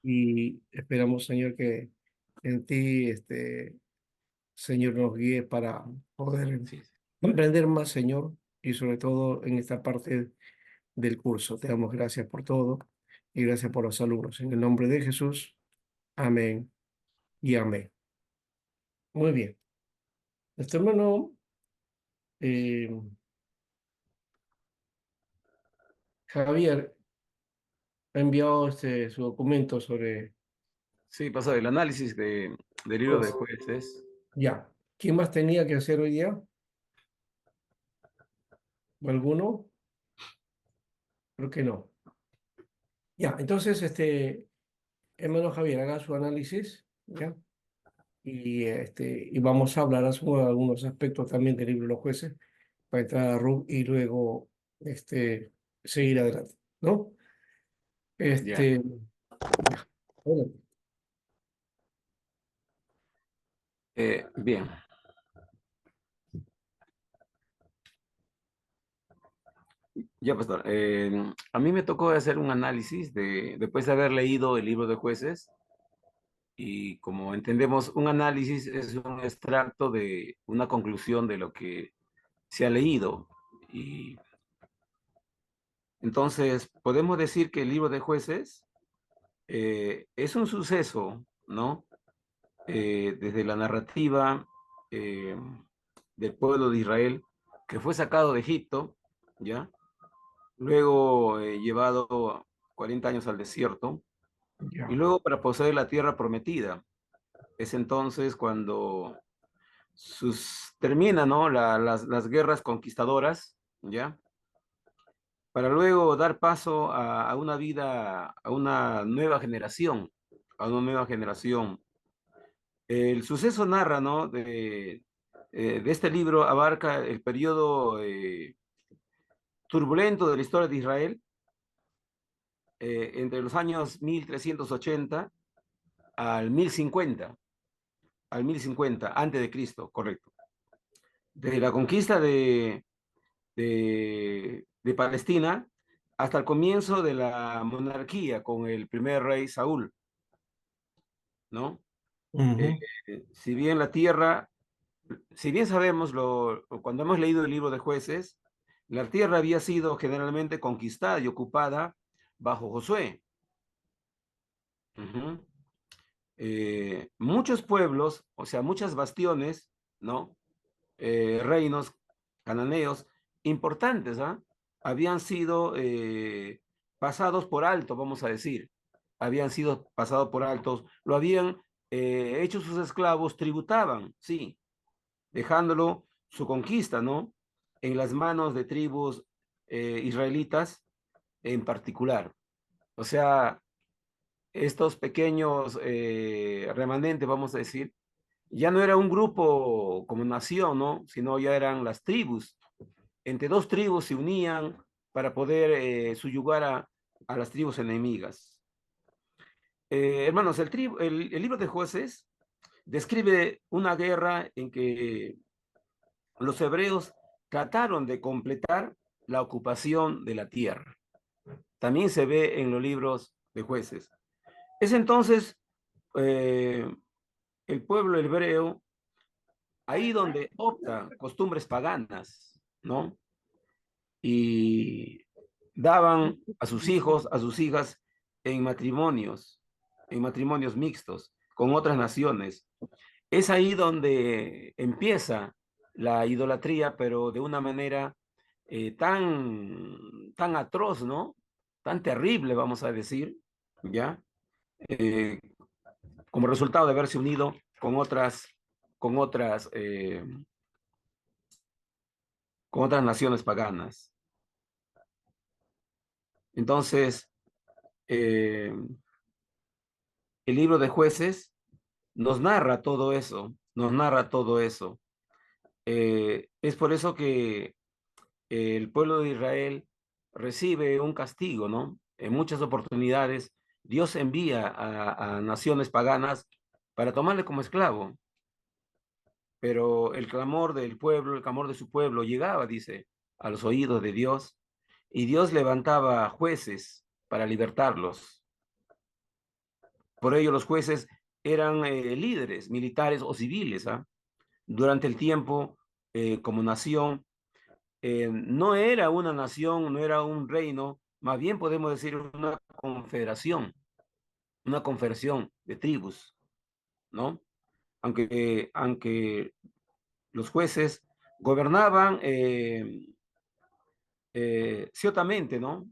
Y esperamos, Señor, que en ti, Señor, nos guíe para poder Sí, comprender más, Señor, y sobre todo en esta parte del curso. Te damos gracias por todo y gracias por los alumnos. En el nombre de Jesús, amén y amén. Muy bien. Nuestro hermano eh, Javier ha enviado su documento sobre... sí, pasa el análisis del libro de Pues, jueces. ya. ¿Quién más tenía que hacer hoy día? ¿Alguno? Creo que no. Ya, entonces, hermano Javier, haga su análisis, ¿ya? Y vamos a hablar sobre algunos aspectos también del libro de los jueces para entrar a RUC y luego seguir adelante, ¿no? Ya. Este, ya. Bueno, Bien, ya, pastor. A mí me tocó hacer un análisis después de haber leído el libro de jueces y como entendemos, un análisis es un extracto de una conclusión de lo que se ha leído. Y entonces podemos decir que el libro de jueces es un suceso, ¿no? Desde la narrativa eh, del pueblo de Israel que fue sacado de Egipto, ¿ya? Luego llevado 40 años al desierto y ya. luego para poseer la tierra prometida. Es entonces cuando terminan, ¿no? Las guerras conquistadoras, ¿ya? Para luego dar paso a una vida, a una nueva generación, a una nueva generación. El suceso narra, ¿no? De este libro abarca el periodo turbulento de la historia de Israel entre los años 1380 al 1050 antes de Cristo, correcto. Desde la conquista de Palestina hasta el comienzo de la monarquía con el primer rey Saúl, ¿no? Eh, Ujú. si bien la tierra, si bien sabemos, cuando hemos leído el libro de jueces, la tierra había sido generalmente conquistada y ocupada bajo Josué. Ujú. Muchos pueblos, o sea, muchas bastiones, ¿no? Reinos cananeos importantes, ¿ah? Habían sido pasados por alto, vamos a decir. Habían sido pasados por altos, lo habían hecho sus esclavos, tributaban, sí, dejándolo su conquista, ¿no? En las manos de tribus israelitas en particular. O sea, estos pequeños remanentes, vamos a decir, ya no era un grupo como nación, ¿no? Sino ya eran las tribus. Entre dos tribus se unían para poder subyugar a las tribus enemigas. Hermanos, el libro de jueces describe una guerra en que los hebreos trataron de completar la ocupación de la tierra. También se ve en los libros de jueces. Es entonces eh, el pueblo hebreo ahí donde opta costumbres paganas, ¿no? Y daban a sus hijos, a sus hijas en matrimonios mixtos con otras naciones. Es ahí donde empieza la idolatría, pero de una manera tan atroz, ¿no? Tan terrible, vamos a decir, ¿ya? Eh, Como resultado de haberse unido con otras, eh, con otras naciones paganas. Entonces, eh, el libro de jueces nos narra todo eso, nos narra todo eso. Es por eso que el pueblo de Israel recibe un castigo, ¿no? En muchas oportunidades, Dios envía a naciones paganas para tomarle como esclavo, pero el clamor del pueblo, el clamor de su pueblo llegaba, dice, a los oídos de Dios, y Dios levantaba jueces para libertarlos. Por ello los jueces eran líderes militares o civiles, ¿ah? Durante el tiempo, como nación, no era una nación, no era un reino, más bien podemos decir una confederación de tribus, ¿no? Aunque los jueces gobernaban ciertamente, ¿no?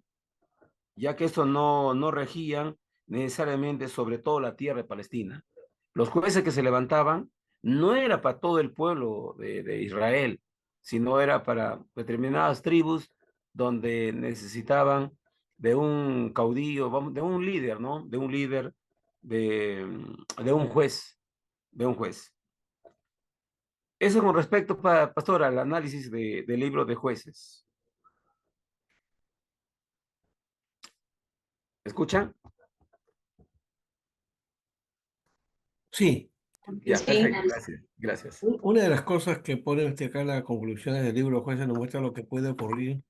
Ya que esto no regían necesariamente sobre toda la tierra de Palestina. Los jueces que se levantaban no era para todo el pueblo de Israel, sino era para determinadas tribus donde necesitaban de un caudillo, de un líder, ¿no? De un líder, de un juez, de un juez. Eso con respecto, pastor, al análisis del libro de jueces. ¿Escuchan? Sí, Ya, Sí, perfecto, gracias, gracias. una de las cosas que pone acá en las conclusiones del libro Jueces nos muestra lo que puede ocurrir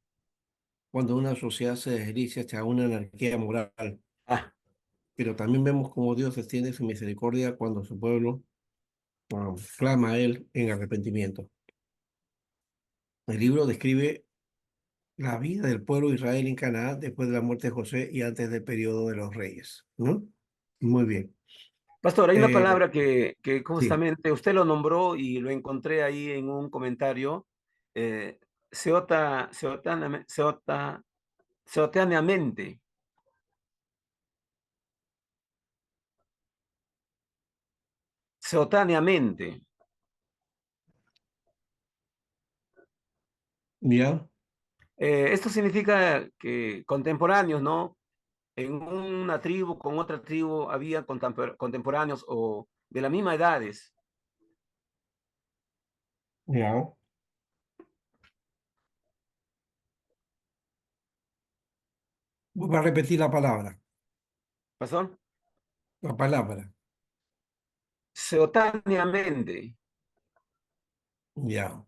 cuando una sociedad se desliza hacia una anarquía moral, Ah, pero también vemos cómo Dios extiende su misericordia cuando su pueblo clama a Él en arrepentimiento. El libro describe la vida del pueblo de Israel en Canaán después de la muerte de José y antes del periodo de los reyes, ¿no? Muy bien. pastor, hay una Eh, palabra que sí, justamente usted lo nombró y lo encontré ahí en un comentario. eh, seotaneamente. Seotáneamente. ya, Esto significa que contemporáneos, ¿no? En una tribu con otra tribu había contemporáneos o de la misma edades. ya. Voy a repetir ¿Pasó? la palabra, Seotáneamente. ya.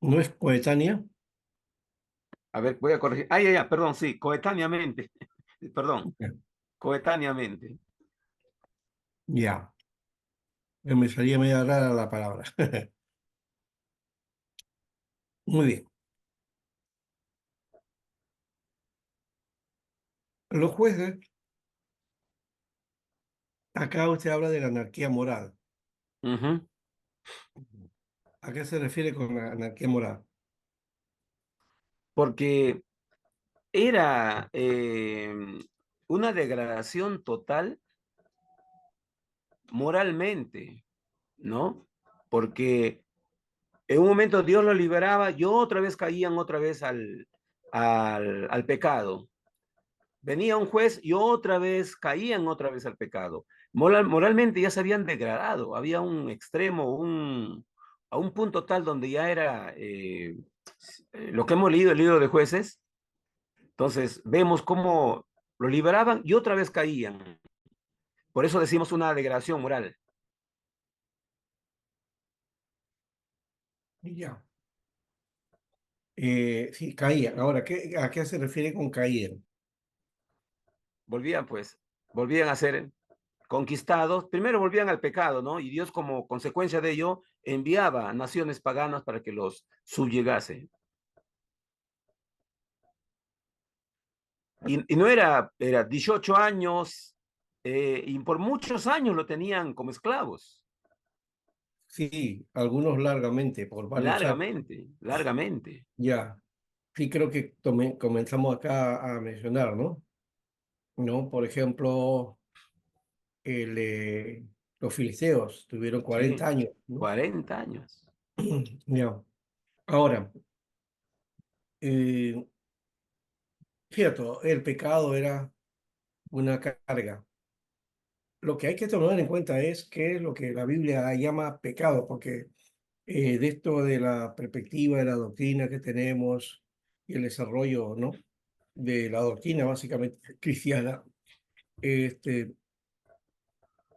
¿No es coetánea? A ver, voy a corregir. Ah, ya, ya, perdón, sí, coetáneamente. Perdón, coetáneamente. Ya, me salía media rara la palabra. Muy bien. Los jueces, acá usted habla de la anarquía moral. Ujú. ¿A qué se refiere con la anarquía moral? Porque era una degradación total moralmente, ¿no? Porque en un momento Dios lo liberaba y otra vez caían otra vez al pecado. Venía un juez y otra vez caían otra vez al pecado. Moralmente ya se habían degradado, había un extremo, a un punto tal donde ya era lo que hemos leído el libro de jueces. Entonces vemos cómo lo liberaban y otra vez caían. Por eso decimos una degradación moral. Ya. Sí, caían. Ahora, ¿a qué se refiere con caían? Volvían pues, volvían a ser conquistados, primero volvían al pecado, ¿no? Y Dios como consecuencia de ello enviaba a naciones paganas para que los subyugase. Y no era 18 años, y por muchos años lo tenían como esclavos, Sí, algunos largamente, por varios años. largamente, largamente. Ya. Sí, creo que comenzamos acá a mencionar, ¿no? ¿No? Por ejemplo, el, eh, los filisteos tuvieron Sí, 40 años, ¿no? 40 años. Ya. Ahora, eh, cierto, el pecado era una carga. Lo que hay que tomar en cuenta es qué es lo que la Biblia llama pecado, porque de esto de la perspectiva de la doctrina que tenemos y el desarrollo, ¿no? De la doctrina básicamente cristiana, este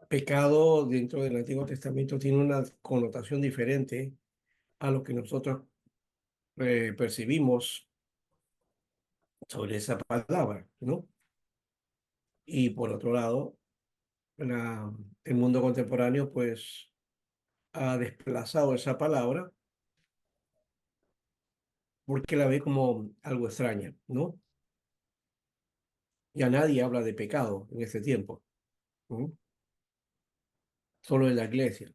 pecado dentro del Antiguo Testamento tiene una connotación diferente a lo que nosotros percibimos sobre esa palabra, ¿no? Y por otro lado, el mundo contemporáneo, pues, ha desplazado esa palabra porque la ve como algo extraña, ¿no? Ya nadie habla de pecado en este tiempo, ¿no? Solo en la iglesia.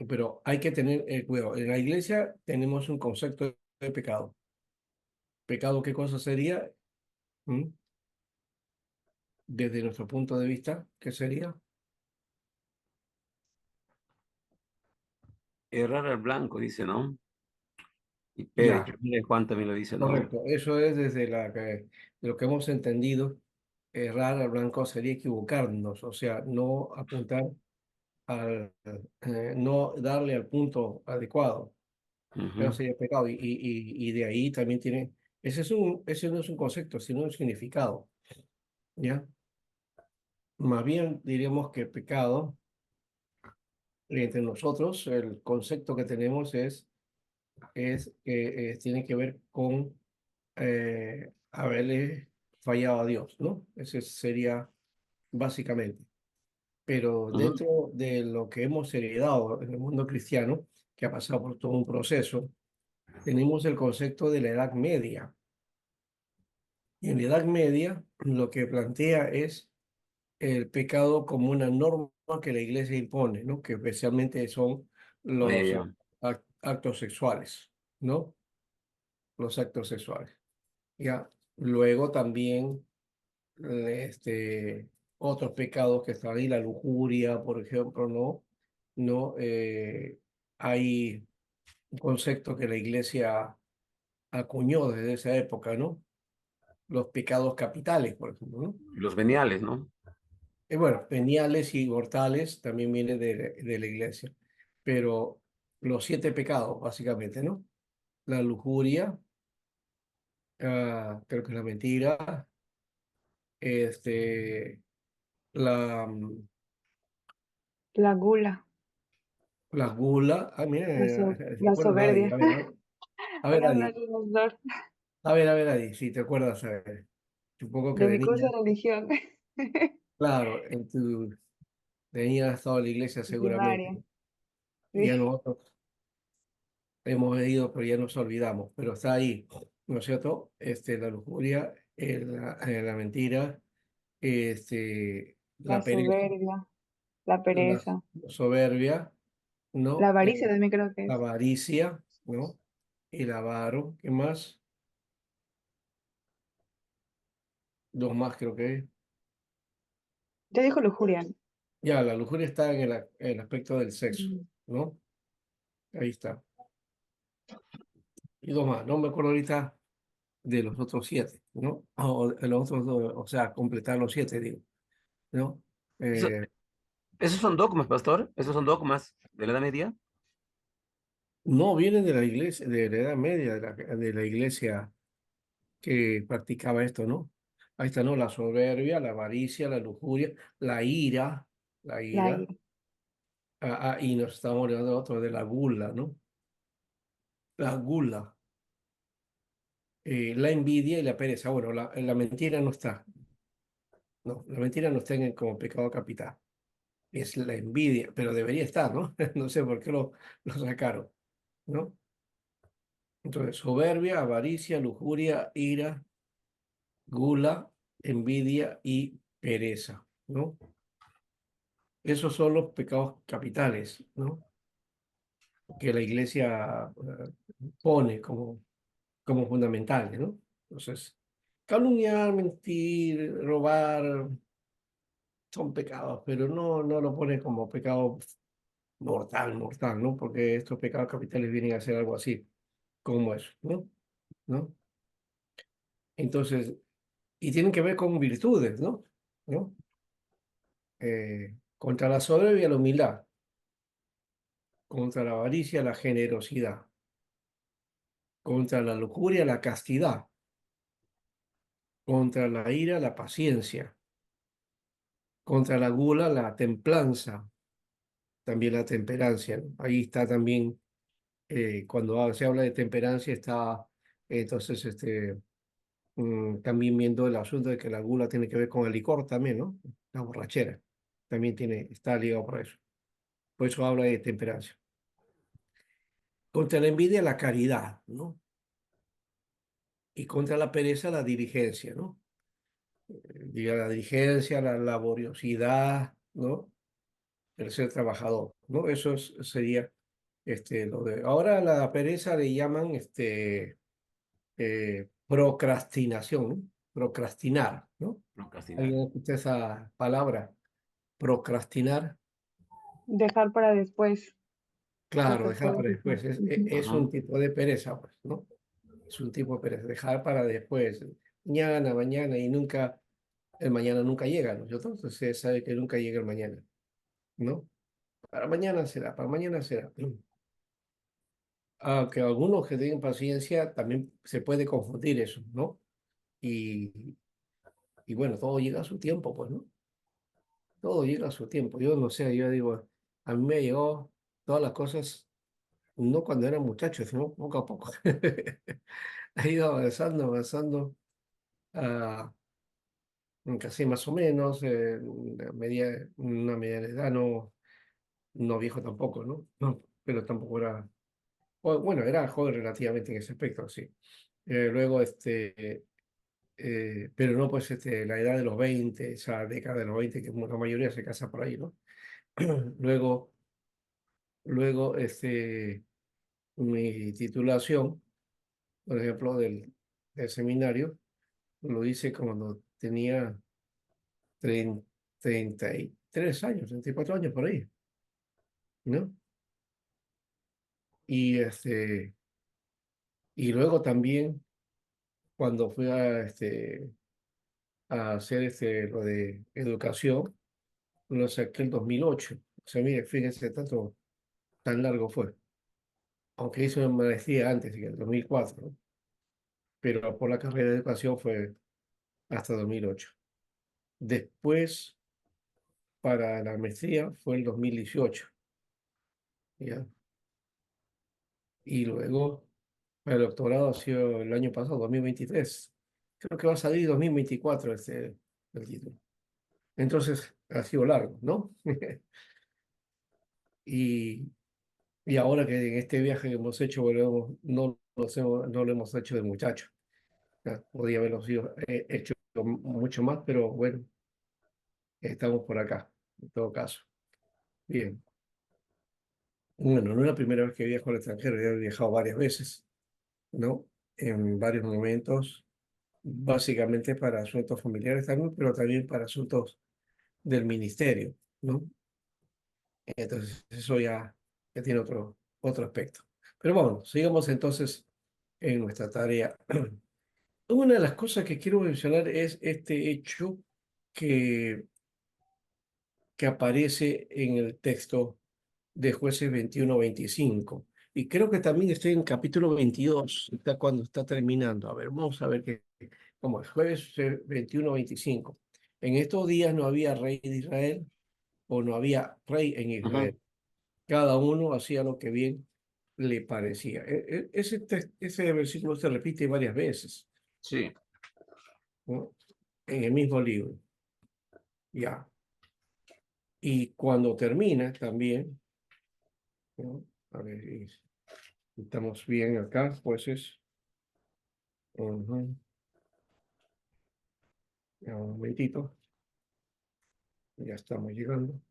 Pero hay que tener cuidado. En la iglesia tenemos un concepto de pecado. ¿Pecado qué cosa sería? ¿Mm? Desde nuestro punto de vista, ¿qué sería? Errar al blanco, dice, ¿no? Y Pedro, Ya, y Juan también lo dice, ¿no? correcto. Eso es desde lo que hemos entendido. Errar al blanco sería equivocarnos, o sea, no apuntar no darle al punto adecuado. Eso Ujú. sería pecado. Y de ahí también tiene, ese no es un concepto, sino un significado, ¿ya? Más bien diríamos que pecado, entre nosotros, el concepto que tenemos es que tiene que ver con haberle fallado a Dios, ¿no? Ese sería básicamente. Pero Ujú. dentro de lo que hemos heredado en el mundo cristiano, que ha pasado por todo un proceso, tenemos el concepto de la Edad Media. Y en la Edad Media lo que plantea es el pecado como una norma que la iglesia impone, ¿no? Que especialmente son Ah, ya, los ya. actos sexuales, ¿no? Los actos sexuales. Ya. Luego también otros pecados que están ahí, la lujuria, por ejemplo, ¿no? No, hay un concepto que la iglesia acuñó desde esa época, ¿no? Los pecados capitales, por ejemplo, ¿no? Y los veniales, ¿no? Bueno, veniales y mortales también viene de la iglesia, pero los siete pecados, básicamente, ¿no? La lujuria, creo que es la mentira, este, la, La gula, la gula, mira, se la acuerda Adi, soberbia. a ver, Para hablar Adi, de los dos, Adi, si te acuerdas, supongo que de de mi curso niña, de religión, claro, de niña has estado en la iglesia en seguramente, primaria. y ya Sí, nosotros hemos ido, pero ya nos olvidamos, pero está ahí, ¿no es cierto? La lujuria, la mentira, la la pereza, soberbia, la la pereza, soberbia, la ¿no? avaricia también creo que La es. avaricia, ¿no? El avaro, ¿qué más? Dos más creo que es. Ya dijo lujuria, ¿no? Ya, la lujuria está en el aspecto del sexo, Mm. ¿no? Ahí está. Y dos más, no me acuerdo ahorita de los otros siete, ¿no? O de los otros dos, o sea, completar los siete, digo, ¿no? Eso- Eh, ¿Esos son dogmas, pastor? ¿Esos son dogmas de la Edad Media? no vienen de la iglesia, de la Edad Media, de la iglesia que practicaba esto, ¿no? Ahí está, ¿no? La soberbia, la avaricia, la lujuria, la La ira, ira, y nos estamos olvidando de otro, de la gula, ¿no? La gula, la envidia y la pereza. Bueno, la mentira no está, no, la mentira no está como pecado capital, es la envidia, pero debería estar, ¿no? No sé por qué lo sacaron, ¿no? Entonces, soberbia, avaricia, lujuria, ira, gula, envidia y pereza, ¿no? Esos son los pecados capitales, ¿no? Que la iglesia pone como fundamentales, ¿no? Entonces, calumniar, mentir, robar son pecados, pero no lo pone como pecado mortal, ¿no? Porque estos pecados capitales vienen a ser algo así, como eso, ¿no? ¿No? Entonces, y tienen que ver con virtudes, ¿no? ¿No? Contra la soberbia, la humildad, contra la avaricia, la generosidad, contra la lujuria, la castidad, contra la ira, la paciencia, contra la gula, la templanza, también la temperancia, ¿no? Ahí está también cuando se habla de temperancia está entonces también viendo el asunto de que la gula tiene que ver con el licor también, ¿no? La borrachera también está ligado por eso. Por eso habla de temperancia. Contra la envidia, la caridad, ¿no? Y contra la pereza, la diligencia, ¿no? Diga la diligencia, la laboriosidad, ¿no? El ser trabajador, ¿no? Sería lo de. Ahora la pereza le llaman procrastinación, ¿no? Procrastinar, ¿no? Procrastinar. ¿Alguien escucha esa palabra? Procrastinar. Dejar para después lo Claro, que dejar para puedes hacer. después. Ujú. Es un Ajá. tipo de pereza, pues, ¿no? Es un tipo de pereza. Dejar para después. Mañana, mañana, y nunca, el mañana nunca llega, ¿no? Entonces se sabe que nunca llega el mañana, ¿no? Para mañana será. Aunque algunos que tienen paciencia también se puede confundir eso, ¿no? Y, y bueno, todo llega a su tiempo, pues, ¿no? Todo llega a su tiempo. Yo no sé, yo digo, a mí me llegó todas las cosas, no cuando era muchacho, sino poco a poco. Ha ido avanzando, avanzando, ah, casi más o menos, una media edad, no, no viejo tampoco, ¿no? No, pero tampoco era, bueno, era joven relativamente en ese aspecto, sí. Luego, pero no pues la edad de los 20 esa década de los 20 que la mayoría se casa por ahí, ¿no? Luego, luego, mi titulación, por ejemplo, del seminario, lo hice cuando tenía 30 33 años, 34 años por ahí, ¿no? Y, y luego también, cuando fui a hacer lo de educación, lo saqué en 2008. O sea, mire, fíjense, tan largo fue. Aunque hice una maestría antes, en el 2004, ¿no? Pero por la carrera de educación fue hasta 2008. Después, para la maestría, fue el 2018, ¿ya? Y luego, para el doctorado ha sido el año pasado, 2023. Creo que va a salir 2024 el título. Entonces, ha sido largo, ¿no? Y, y ahora que en este viaje que hemos hecho, bueno, no lo hemos hecho de muchacho. Ya, podía haberlo hecho mucho más, pero bueno, estamos por acá, en todo caso. Bien. Bueno, no es la primera vez que viajo al extranjero, ya he viajado varias veces, ¿no? En varios momentos, básicamente para asuntos familiares también, pero también para asuntos del ministerio, ¿no? Entonces, eso ya tiene otro aspecto. Pero bueno, sigamos entonces en nuestra tarea. Una de las cosas que quiero mencionar es este hecho que, que aparece en el texto de Jueces 21-25. Y creo que también estoy en capítulo 22, está cuando está terminando. A ver, vamos a ver cómo es. Jueces 21-25. En estos días no había rey de Israel o no había rey en Ajá. Israel. Cada uno hacía lo que bien le parecía. Ese versículo se repite varias veces, Sí. ¿no? En el mismo libro. Ya. Y cuando termina también, ¿no? A ver, estamos bien acá, jueces. Ujú. Ya, un momentito, ya estamos llegando.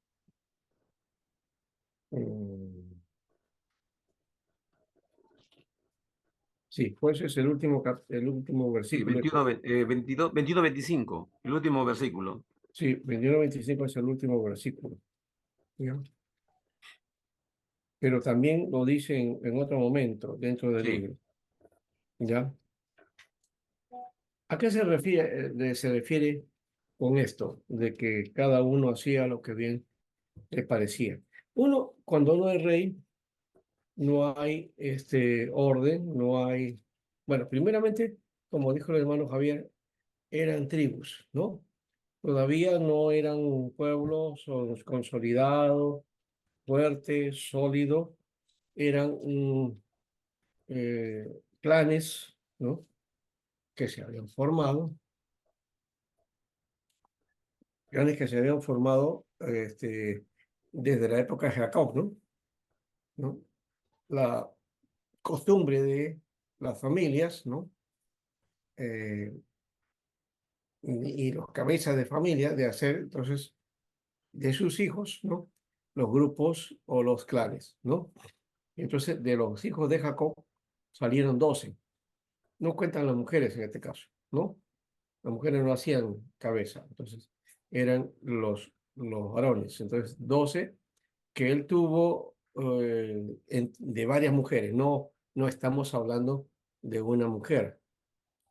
Mm, sí, jueces es el último Sí, versículo. 21, 22, 21, 25, el último versículo. Sí, 21-25 es el último versículo. ¿Ya? Pero también lo dice en otro momento dentro del Sí. libro. ¿Ya? ¿A qué se refiere con esto? De que cada uno hacía lo que bien le parecía. Cuando uno es rey, no hay orden, no hay. Bueno, primeramente, como dijo el hermano Javier, eran tribus, ¿no? Todavía no eran pueblos consolidados, fuertes, sólidos, eran clanes, ¿no? Que se habían formado, clanes que se habían formado desde la época de Jacob, ¿no? ¿No? La costumbre de las familias, ¿no? Eh, y los cabezas de familia de hacer, entonces, de sus hijos, ¿no? Los grupos o los clanes, ¿no? Entonces, de los hijos de Jacob salieron 12. No cuentan las mujeres en este caso, ¿no? Las mujeres no hacían cabeza, entonces eran los varones. Entonces, 12 que él tuvo de varias mujeres. No, no estamos hablando de una mujer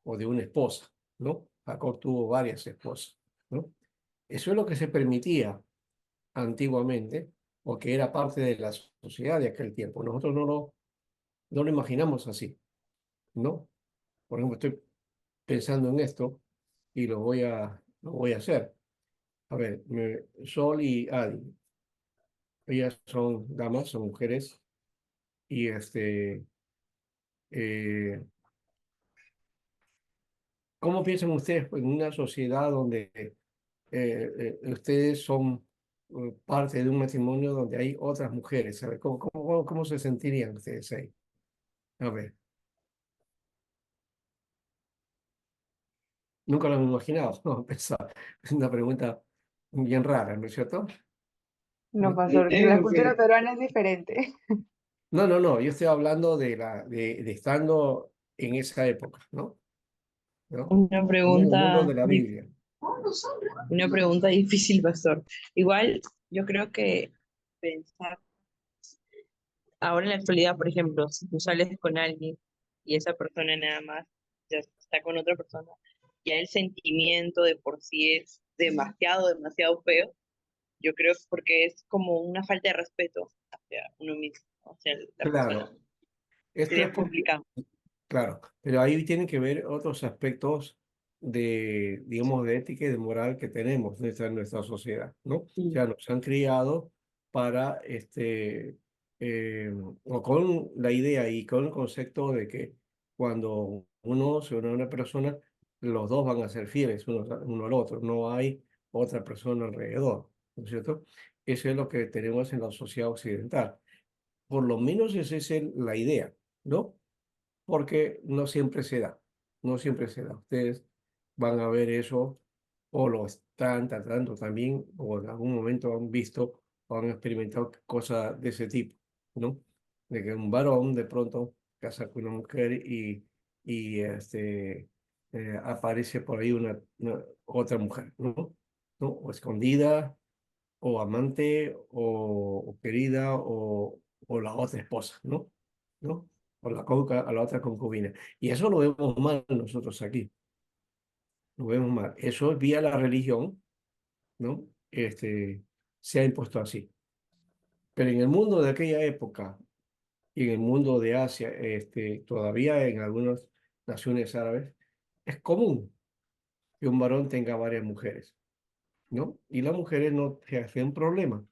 o de una esposa, ¿no? Jacob tuvo varias esposas, ¿no? Eso es lo que se permitía antiguamente, o que era parte de la sociedad de aquel tiempo. Nosotros no lo imaginamos así, ¿no? Por ejemplo, estoy pensando en esto y lo voy a hacer. A ver, Sol y Adi, ellas son damas, son mujeres, y eh, ¿cómo piensan ustedes en una sociedad donde ustedes son parte de un matrimonio donde hay otras mujeres? ¿Sabe? ¿Cómo se sentirían ustedes ahí? A ver, nunca lo han imaginado, no, pensaba. Es una pregunta bien rara, ¿no es cierto? No, ¿No? pastor, que la cultura peruana es diferente. No, no, no, yo estoy hablando de estando en esa época, ¿no? ¿No? Una No en el mundo pregunta, de la Biblia. una pregunta difícil, pastor. Igual, yo creo que pensar, ahora en la actualidad, por ejemplo, si tú sales con alguien y esa persona nada más ya está con otra persona, ya el sentimiento de por sí es demasiado, demasiado feo. Yo creo que porque es como una falta de respeto hacia uno mismo, hacia la persona. Claro, esto es Sería porque, complicado. claro, pero ahí tienen que ver otros aspectos de, digamos, de ética y de moral que tenemos en nuestra sociedad, ¿no? O Sí. sea, nos han criado para, o con la idea y con el concepto de que cuando uno se une a una persona, los dos van a ser fieles uno al otro, no hay otra persona alrededor, ¿no es cierto? Eso es lo que tenemos en la sociedad occidental. Por lo menos esa es la idea, ¿no? Porque no siempre se da, no siempre se da. Ustedes van a ver eso o lo están tratando también o en algún momento han visto o han experimentado cosas de ese tipo, ¿no? De que un varón de pronto casa con una mujer y aparece por ahí otra mujer, ¿no? ¿No? O escondida o amante o querida o la otra esposa, ¿no? ¿No? O a la otra concubina. Y eso lo vemos mal nosotros aquí, lo vemos mal. Eso es vía la religión, ¿no? Se ha impuesto así. Pero en el mundo de aquella época y en el mundo de Asia, todavía en algunas naciones árabes, es común que un varón tenga varias mujeres, ¿no? Y las mujeres no se hacen problema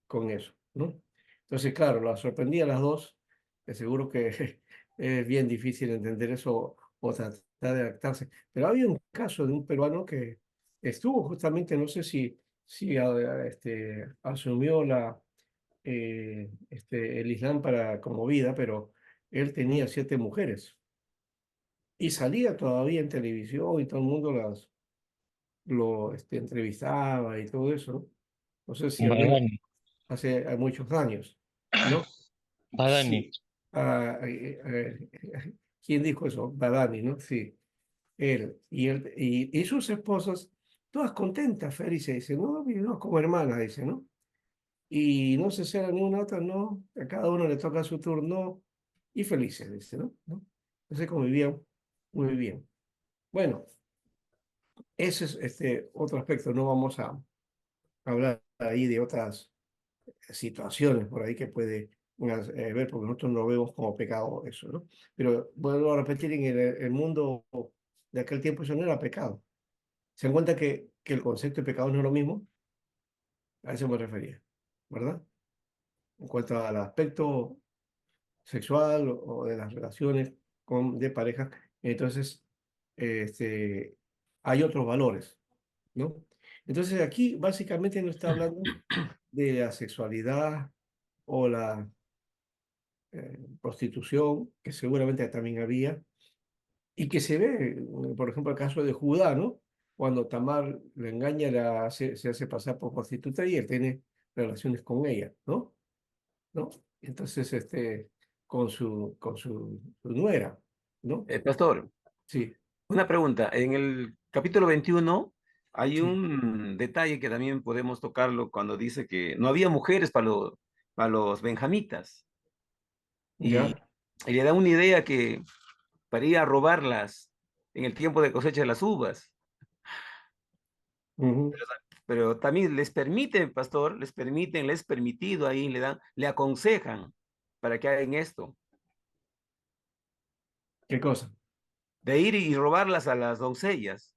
con eso, ¿no? Entonces, claro, las sorprendí a las dos, que seguro que es bien difícil entender eso o tratar de adaptarse. Pero había un caso de un peruano que estuvo justamente, no sé si asumió el Islam como vida, pero él tenía 7 mujeres y salía todavía en televisión y todo el mundo lo entrevistaba y todo eso, ¿no? No sé si alguna Badani, hace muchos años, ¿no? Badani. Sí. ¿Quién dijo eso? Badani, ¿no? Sí, él y sus esposas, todas contentas, felices, dice, no, vivimos como hermanas, dice, ¿no? Y no se celan una a otra, no, a cada uno le toca su turno y felices, dice, ¿no? ¿No? Entonces convivían muy bien. Bueno, ese es otro aspecto, no vamos a hablar ahí de otras situaciones por ahí que puede ver, porque nosotros no lo vemos como pecado eso, ¿no? Pero vuelvo a repetir, en el mundo de aquel tiempo eso no era pecado. ¿Se dan cuenta que el concepto de pecado no es lo mismo? A eso me refería, ¿verdad? En cuanto al aspecto sexual o de las relaciones de pareja, entonces hay otros valores, ¿no? Entonces aquí básicamente no está hablando de la sexualidad o la prostitución, que seguramente también había, y que se ve, por ejemplo, el caso de Judá, ¿no? Cuando Tamar le engaña, se hace pasar por prostituta y él tiene relaciones con ella, ¿no? ¿No? Entonces, con su nuera, ¿no? Pastor, Sí, una pregunta. En el capítulo 21 hay sí, un detalle que también podemos tocarlo cuando dice que no había mujeres para los benjamitas. Y, ya. y le da una idea que para ir a robarlas en el tiempo de cosecha de las uvas. Ujú. Pero también les permiten, pastor, les permitido ahí, le aconsejan para que hagan esto, ¿Qué cosa? de ir y robarlas a las doncellas,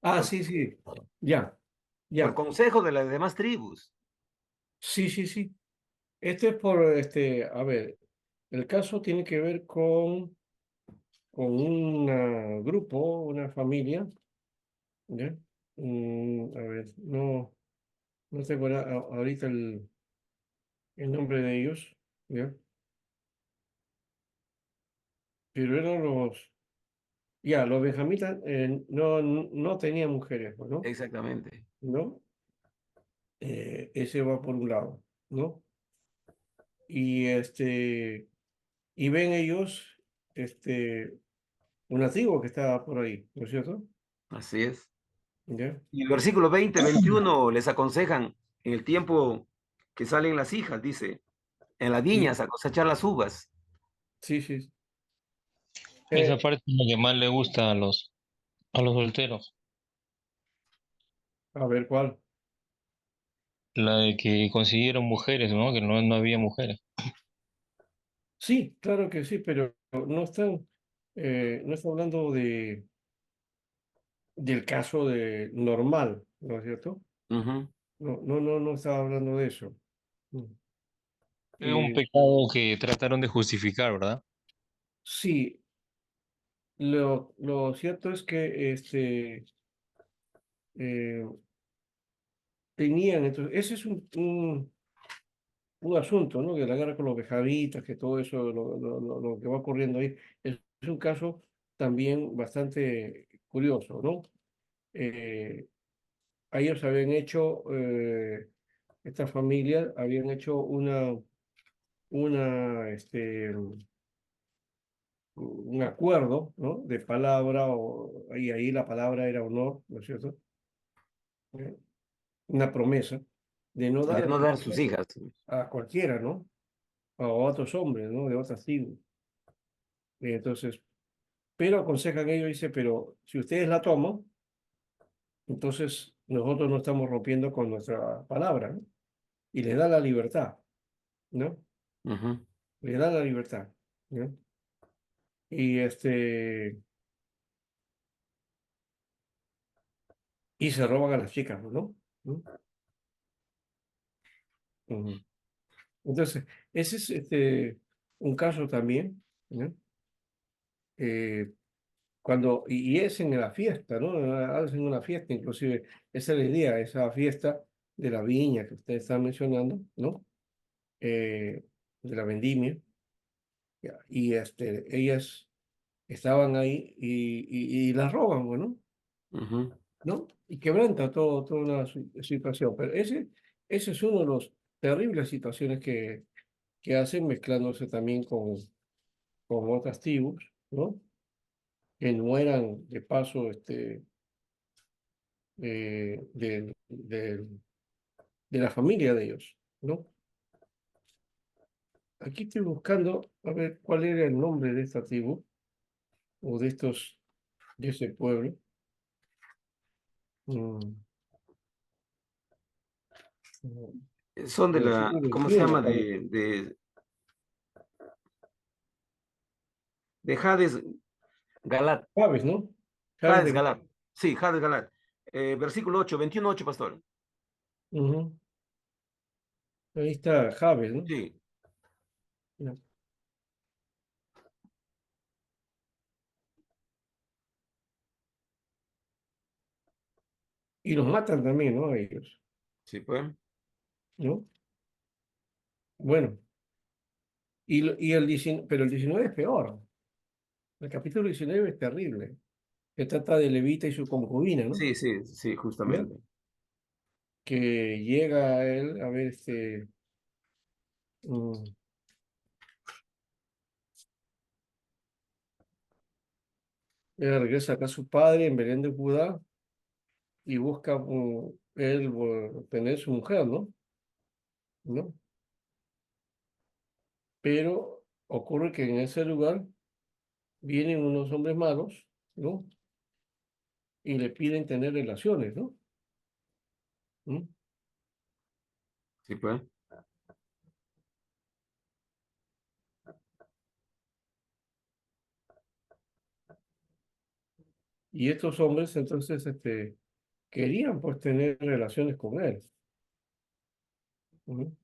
Ah, por, sí, sí, ya, por ya. consejo de las demás tribus. Sí, sí, sí. Este es a ver, el caso tiene que ver con un grupo, una familia, ¿ya? A ver, no tengo ahorita el nombre de ellos, ¿ya? Pero eran los benjamitas no tenían mujeres, pues, ¿no? Exactamente. ¿No? Ese va por un lado, ¿no? Y y ven ellos, este, un nativo que estaba por ahí, ¿no es cierto? Así es. ¿Ya? Y el versículo 20, 21 les aconsejan en el tiempo que salen las hijas, dice, en las Sí, viñas a cosechar las uvas. sí, sí. Esa Eh, parte es la que más le gusta a los solteros, a ver, ¿cuál? la de que consiguieron mujeres, ¿no? Que no había mujeres. Sí, claro que sí, pero no está hablando del caso de normal, ¿no es cierto? Ujú. No, no, no estaba hablando de eso. Mm. Es un Eh, pecado que trataron de justificar, ¿verdad? sí, lo cierto es que eh, entonces, ese es un asunto, ¿no? Que la guerra con los bejavitas, que todo eso, lo que va ocurriendo ahí, es un caso también bastante curioso, ¿no? Eh, ellos habían hecho, esta familia habían hecho un acuerdo, ¿no? De palabra, y ahí la palabra era honor, ¿no es cierto? ¿Eh? Una promesa de no De dar no dar sus hijas. a cualquiera, ¿no? A otros hombres, ¿no? De otras tribus. Entonces, pero aconsejan ellos, dice, pero si ustedes la toman, entonces nosotros no estamos rompiendo con nuestra palabra, ¿no? Y les da la libertad, ¿no? Ujú. Les da la libertad, ¿no? Y y se roban a las chicas, ¿no? ¿no? Ujú. Entonces, ese es un caso también, ¿no? Eh, y es en la fiesta, ¿no? Hacen una fiesta, inclusive, esa es la idea, esa fiesta de la viña que ustedes están mencionando, ¿no? De la vendimia, ya, y ellas estaban ahí y las roban, bueno, Ujú. ¿no? Y quebranta toda una situación. Pero ese es uno de los terribles situaciones que hacen mezclándose también con otras tribus, ¿no? Que no eran de paso de la familia de ellos, ¿no? Aquí estoy buscando a ver cuál era el nombre de esta tribu o de ese pueblo. Mm, mm, Son de Versículo ¿cómo se 21 llama? parece. De Hades Galat. Jabes, ¿no? Jabes Hades de... Galat. Sí, Hades Galat. Versículo 8, 21:8, pastor. Ujú. Ahí está Jabes, ¿no? Sí. Ya. Y los matan también, ¿no? A ellos, Sí, pues. ¿no? Bueno, y el 19, pero el 19 es peor. El capítulo 19 es terrible. Se trata de Levita y su concubina, ¿no? Sí, sí, sí, ¿Ya? justamente. Que llega a él a ver mm, él regresa acá a su padre en Belén de Judá y busca él tener su mujer, ¿no? ¿No? Pero ocurre que en ese lugar vienen unos hombres malos, ¿no? Y le piden tener relaciones, ¿no? ¿Mm? Sí, pues. Y estos hombres entonces querían pues tener relaciones con él, ¿no?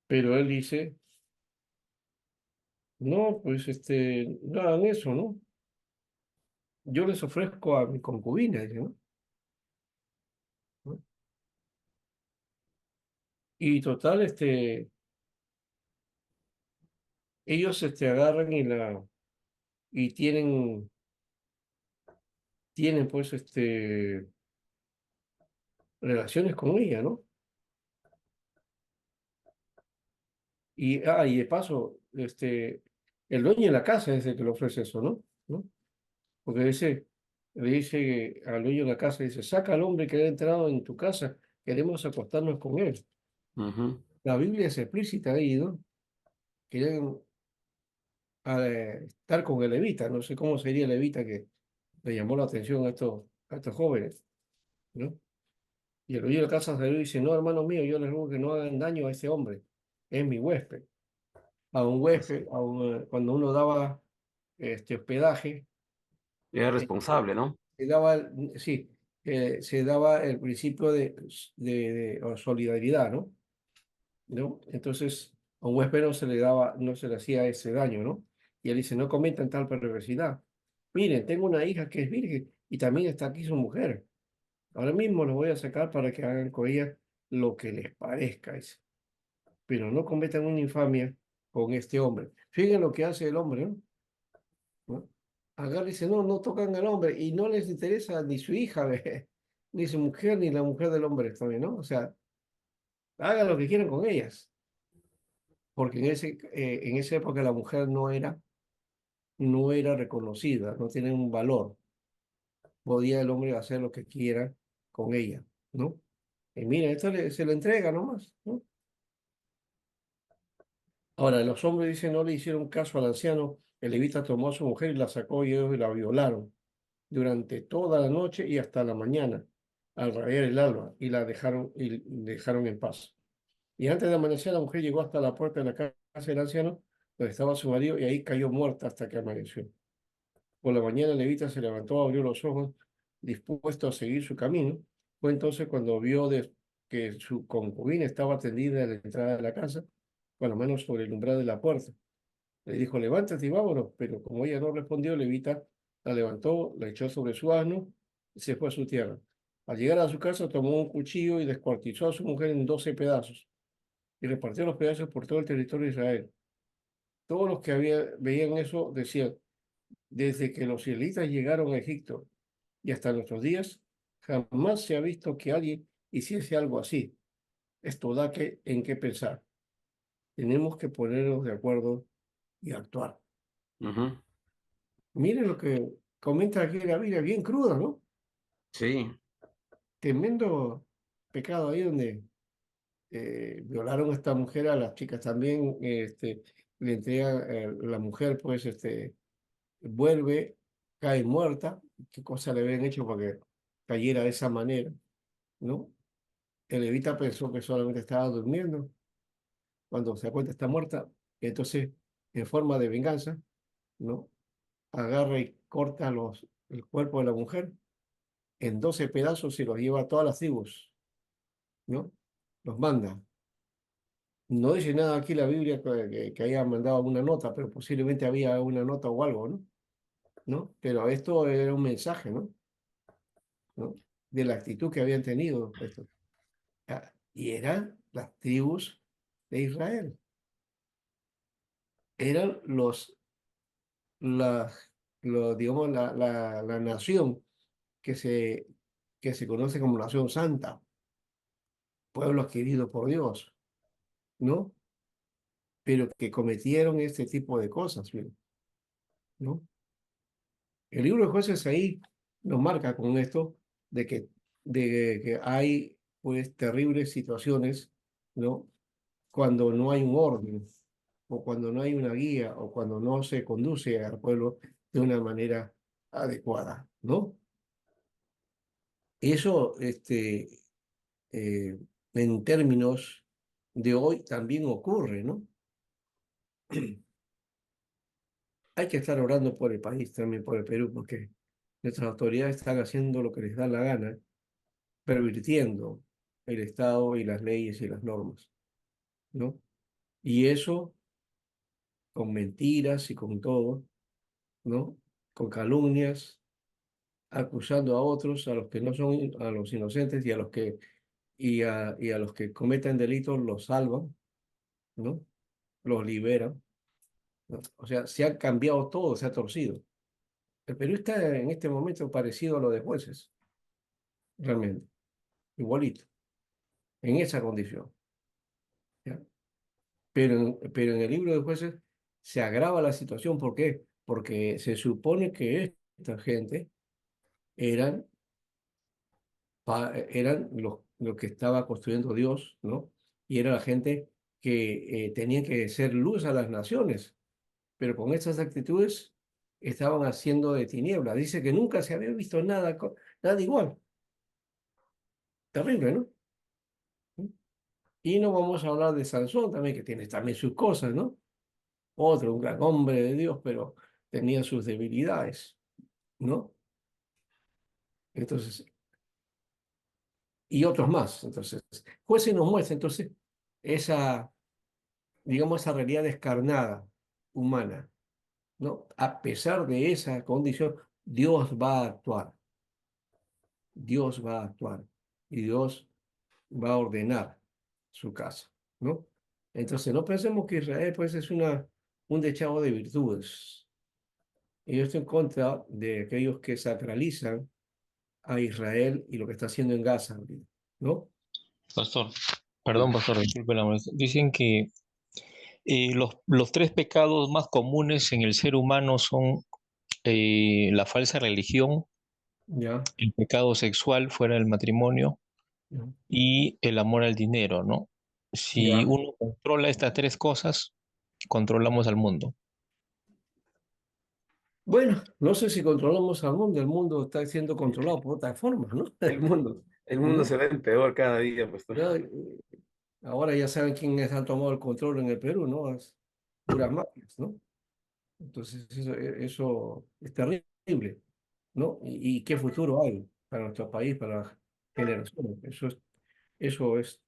Pero él dice, no, pues no hagan eso, ¿no? Yo les ofrezco a mi concubina, dice, ¿no? ¿No? Y total, ellos agarran y tienen pues relaciones con ella, ¿no? Y de paso, el dueño de la casa es el que le ofrece eso, ¿no? ¿No? Porque le dice al dueño de la casa, dice, saca al hombre que ha entrado en tu casa, queremos acostarnos con él. Ujú. La Biblia es explícita ahí, ¿no? Quieren estar con el levita, no sé cómo sería el levita que le llamó la atención a estos jóvenes, ¿no? Y el dueño de la casa salió y dice, no, hermano mío, yo les ruego que no hagan daño a ese hombre, es mi huésped. A un huésped, cuando uno daba hospedaje, Era eh, responsable, ¿no? sí, se daba el principio de solidaridad, ¿no? ¿No? Entonces, a un huésped no se le daba, no se le hacía ese daño, ¿no? Y él dice, no cometan tal perversidad. Miren, tengo una hija que es virgen y también está aquí su mujer. Ahora mismo los voy a sacar para que hagan con ella lo que les parezca, dice. Pero no cometan una infamia con este hombre. Fíjense lo que hace el hombre, ¿no? ¿No? Agarra y dice, no, no tocan al hombre y no les interesa ni su hija, ve, ni su mujer, ni la mujer del hombre también, ¿no? O sea, hagan lo que quieran con ellas, porque en esa época la mujer no era reconocida, no tenía un valor. Podía el hombre hacer lo que quiera con ella, ¿no? Y mira, esto se le entrega nomás, ¿no? Ahora, los hombres dicen no le hicieron caso al anciano, el levita tomó a su mujer y la sacó y ellos la violaron durante toda la noche y hasta la mañana, al rayar el alba, y dejaron en paz. Y antes de amanecer, la mujer llegó hasta la puerta de la casa del anciano, donde estaba su marido, y ahí cayó muerta hasta que amaneció. Por la mañana, el levita se levantó, abrió los ojos, dispuesto a seguir su camino. Fue entonces cuando vio que su concubina estaba tendida en la entrada de la casa, por lo menos sobre el umbral de la puerta. Le dijo, levántate y vámonos, pero como ella no respondió, Levita la levantó, la echó sobre su asno y se fue a su tierra. Al llegar a su casa, tomó un cuchillo y descuartizó a su mujer en 12 pedazos y repartió los pedazos por todo el territorio de Israel. Todos los que veían eso decían, desde que los israelitas llegaron a Egipto y hasta nuestros días, jamás se ha visto que alguien hiciese algo así. Esto da en qué pensar. Tenemos que ponernos de acuerdo y actuar. Ujú. Miren lo que comenta aquí la Biblia, bien cruda, ¿no? Sí, Tremendo pecado ahí donde violaron a esta mujer, a las chicas también, le entregan, la mujer pues vuelve, cae muerta, qué cosa le habían hecho para que cayera de esa manera, ¿no? El levita pensó que solamente estaba durmiendo, cuando se da cuenta está muerta, entonces en forma de venganza, ¿no? Agarra y corta el cuerpo de la mujer en 12 pedazos y los lleva a todas las tribus, ¿no? Los manda. No dice nada aquí la Biblia que haya mandado una nota, pero posiblemente había una nota o algo, ¿no? ¿No? Pero esto era un mensaje, ¿no? ¿no? De la actitud que habían tenido estos. Y eran las tribus de Israel. Eran la, digamos, la nación que que se conoce como nación santa, pueblo adquirido por Dios, ¿no? Pero que cometieron este tipo de cosas, ¿no? El libro de Jueces ahí nos marca con esto de que hay pues terribles situaciones, ¿no? Cuando no hay un orden, o cuando no hay una guía, o cuando no se conduce al pueblo de una manera adecuada, ¿no? Eso, eh, en términos de hoy también ocurre, ¿no? Hay que estar orando por el país, también por el Perú, porque nuestras autoridades están haciendo lo que les da la gana, pervirtiendo el Estado y las leyes y las normas, ¿no? Y eso con mentiras y con todo, ¿no? Con calumnias, acusando a otros, a los que no son, a los inocentes y a y a los que cometen delitos los salvan, ¿no? Los liberan, ¿no? O sea, se ha cambiado todo, se ha torcido. El Perú está en este momento parecido a lo de jueces, realmente, igualito, en esa condición, ¿ya? Pero en el libro de jueces se agrava la situación. ¿Por qué? Porque se supone que esta gente eran, eran los que estaba construyendo Dios, ¿no? Y era la gente que tenía que ser luz a las naciones, pero con estas actitudes estaban haciendo de tiniebla. Dice que nunca se había visto nada, nada igual. Terrible, ¿no? Y no vamos a hablar de Sansón también, que tiene también sus cosas, ¿no? Otro, un gran hombre de Dios, pero tenía sus debilidades, ¿no? Entonces, y otros más. Entonces, Jueces nos muestra entonces esa, digamos, esa realidad descarnada, humana, ¿no? A pesar de esa condición, Dios va a actuar, Dios va a actuar y Dios va a ordenar su casa, ¿no? Entonces, no pensemos que Israel, pues, es un dechado de virtudes. Y yo estoy en contra de aquellos que sacralizan a Israel y lo que está haciendo en Gaza, ¿no? Pastor, Sí. perdón, pastor, disculpe la molestia. Dicen que los tres pecados más comunes en el ser humano son la falsa religión, Ya, el pecado sexual fuera del matrimonio ya, y el amor al dinero, ¿no? Si ya. uno controla estas tres cosas, controlamos al mundo. Bueno, no sé si controlamos al mundo, el mundo está siendo controlado por otras formas, ¿no? El mundo ¿No? se ve peor cada día, pues. Ya, ahora ya saben quiénes han tomado el control en el Perú, ¿no? Es puras mafias, ¿no? Entonces eso es terrible, ¿no? Y qué futuro hay para nuestro país, para las generaciones. Eso es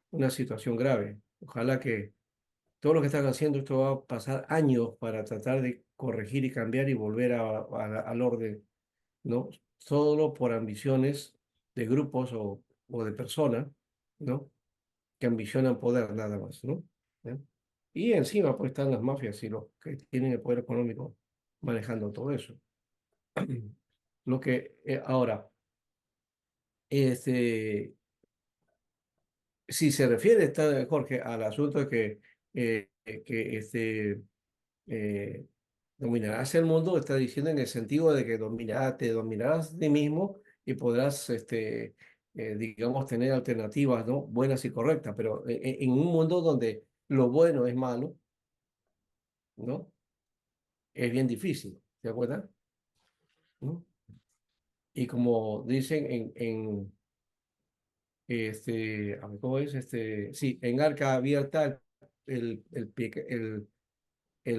una situación grave. Ojalá que todo lo que están haciendo, esto va a pasar años para tratar de corregir y cambiar y volver al orden, ¿no? Solo por ambiciones de grupos o de personas, ¿no? Que ambicionan poder nada más, ¿no? ¿Ya? Y encima pues están las mafias y los que tienen el poder económico manejando todo eso. Lo que ahora, este, si se refiere, Jorge, al asunto de que eh, dominarás el mundo, está diciendo en el sentido de que te dominarás de ti mismo y podrás, digamos, tener alternativas, ¿no? Buenas y correctas, pero en un mundo donde lo bueno es malo, ¿no? Es bien difícil, ¿de acuerdo? ¿No? Y como dicen a ver, ¿cómo es? Sí, en arca abierta el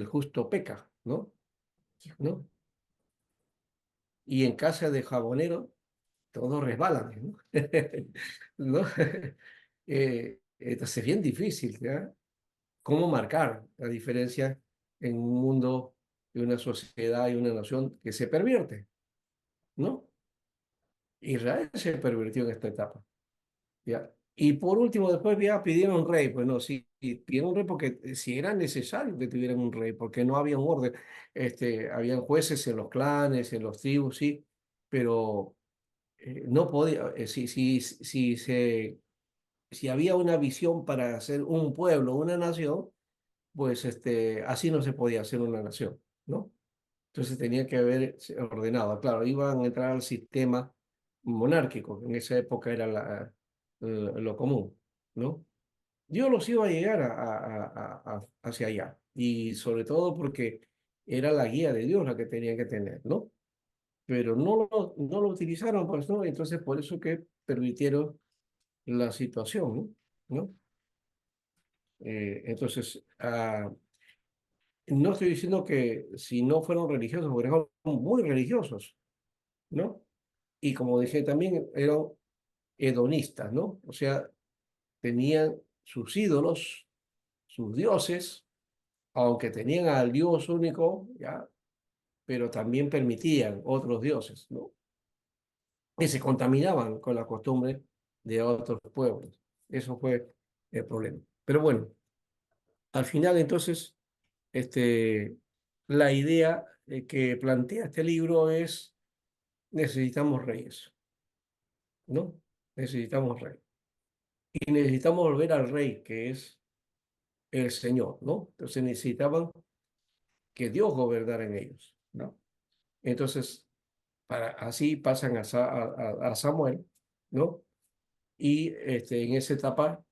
justo peca, ¿no? ¿No? Y en casa de jabonero todos resbalan, ¿no? ¿No? Entonces es bien difícil, ¿ya? ¿Cómo marcar la diferencia en un mundo, y una sociedad y una nación que se pervierte, ¿no? Israel se pervirtió en esta etapa. ¿Ya? Y por último, después ya pidieron un rey. Pues no, sí, sí, pidieron un rey porque si era necesario que tuvieran un rey, porque no había un orden. Habían jueces en los clanes, en los tribus, sí, pero no podía, si había una visión para hacer un pueblo, una nación, pues así no se podía hacer una nación, ¿no? Entonces tenía que haber ordenado. Claro, iban a entrar al sistema monárquico, que en esa época era lo común, ¿no? Dios los iba a llegar hacia allá, y sobre todo porque era la guía de Dios la que tenían que tener, ¿no? Pero no lo utilizaron, pues, ¿no? Entonces por eso que permitieron la situación, ¿no? Entonces, no estoy diciendo que si no fueron religiosos, porque eran muy religiosos, ¿no? Y como dije también, eran hedonistas, ¿no? O sea, tenían sus ídolos, sus dioses, aunque tenían al Dios único, ¿ya? Pero también permitían otros dioses, ¿no? Y se contaminaban con la costumbre de otros pueblos. Eso fue el problema. Pero bueno, al final entonces, este, la idea que plantea este libro es: necesitamos reyes, ¿no? Necesitamos reyes. Y necesitamos volver al rey, que es el Señor, ¿no? Entonces necesitaban que Dios gobernara en ellos, ¿no? Entonces, así pasan a Samuel, ¿no? Y en esa etapa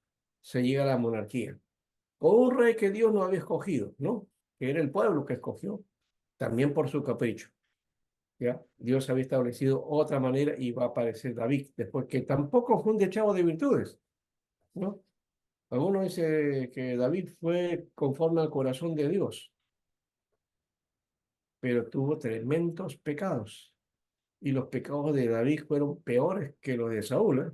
se llega a la monarquía, con un rey que Dios no había escogido, ¿no? Que era el pueblo que escogió, también por su capricho, ¿ya? Dios había establecido otra manera y va a aparecer David, después que tampoco fue un dechado de virtudes, ¿no? Algunos dice que David fue conforme al corazón de Dios, pero tuvo tremendos pecados. Y los pecados de David fueron peores que los de Saúl, ¿eh?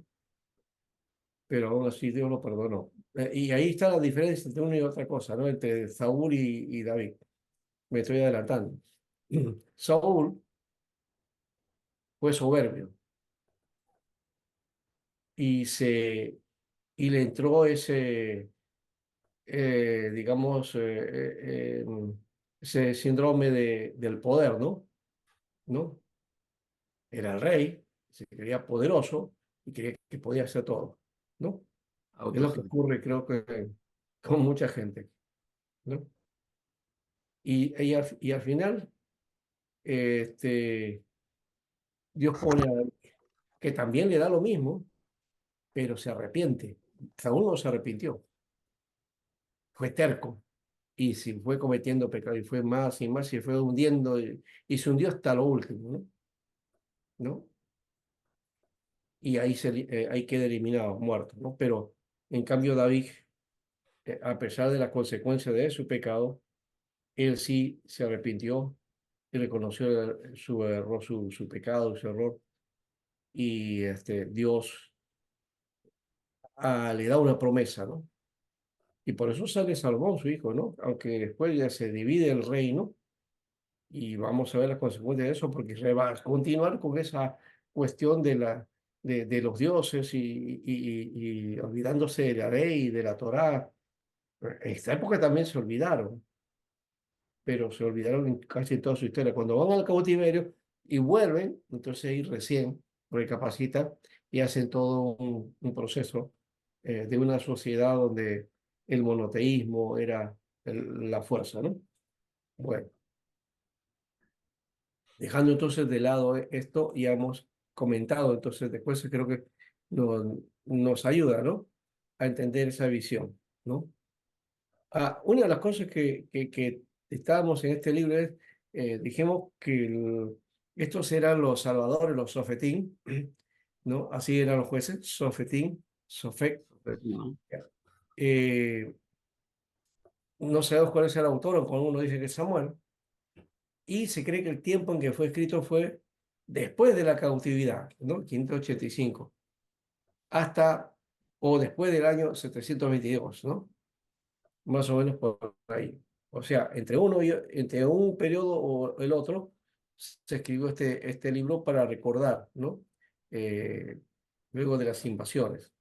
Pero aún así Dios lo perdonó. Y ahí está la diferencia entre una y otra cosa, ¿no? Entre Saúl y David. Me estoy adelantando. Saúl fue soberbio y, y le entró digamos, ese síndrome del poder, ¿no? ¿No? Era el rey, se creía poderoso y creía que podía hacer todo, ¿no? Es lo que Autosuficiente. ocurre, creo que con mucha gente, ¿no? Y al final, este, Dios pone a David, que también le da lo mismo, pero se arrepiente. Saúl no se arrepintió, fue terco y se fue cometiendo pecado y fue más y más y fue hundiendo y se hundió hasta lo último, ¿no? ¿No? Y ahí queda eliminado, muerto, ¿no? Pero en cambio David, a pesar de la consecuencia de su pecado, él sí se arrepintió y reconoció su error, su pecado, su error, y Dios le da una promesa, ¿no? Y por eso sale Salomón, su hijo, ¿no? Aunque después ya se divide el reino y vamos a ver las consecuencias de eso, porque Israel va a continuar con esa cuestión de los dioses y olvidándose de la ley y de la Torá. En esta época también se olvidaron, pero se olvidaron en casi toda su historia. Cuando van al cautiverio y vuelven, entonces ahí recién recapacitan y hacen todo un proceso de una sociedad donde el monoteísmo era la fuerza, ¿no? Bueno, dejando entonces de lado esto, ya hemos comentado, entonces después creo que nos ayuda, ¿no? A entender esa visión, ¿no? Una de las cosas que estábamos en este libro es, dijimos que estos eran los salvadores, los sofetín, ¿no? Así eran los jueces, sofetín, sofec. ¿No? Eh, no sabemos cuál es el autor, o cuando uno dice que es Samuel, y se cree que el tiempo en que fue escrito fue después de la cautividad, ¿no? 585, hasta o después del año 722, ¿no? Más o menos por ahí. O sea, entre un periodo o el otro, se escribió este libro para recordar, ¿no? eh, luego de las invasiones.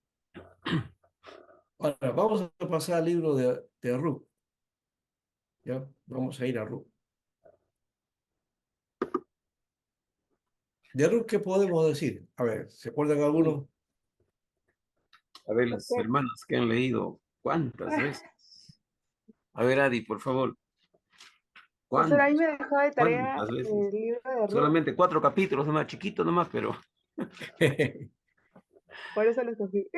Ahora, vamos a pasar al libro de Ruth. ¿Ya? Vamos a ir a Ruth. De Ruth, ¿qué podemos decir? A ver, ¿se acuerdan algunos? A ver, las Pastor, hermanas que han leído, ¿cuántas veces? A ver, Adi, por favor, pastor, ahí ¿cuántas? me dejó de tarea ¿Cuántas veces? el libro de Ruth, Solamente 4 capítulos, nomás, chiquito nomás, pero por eso lo escogí.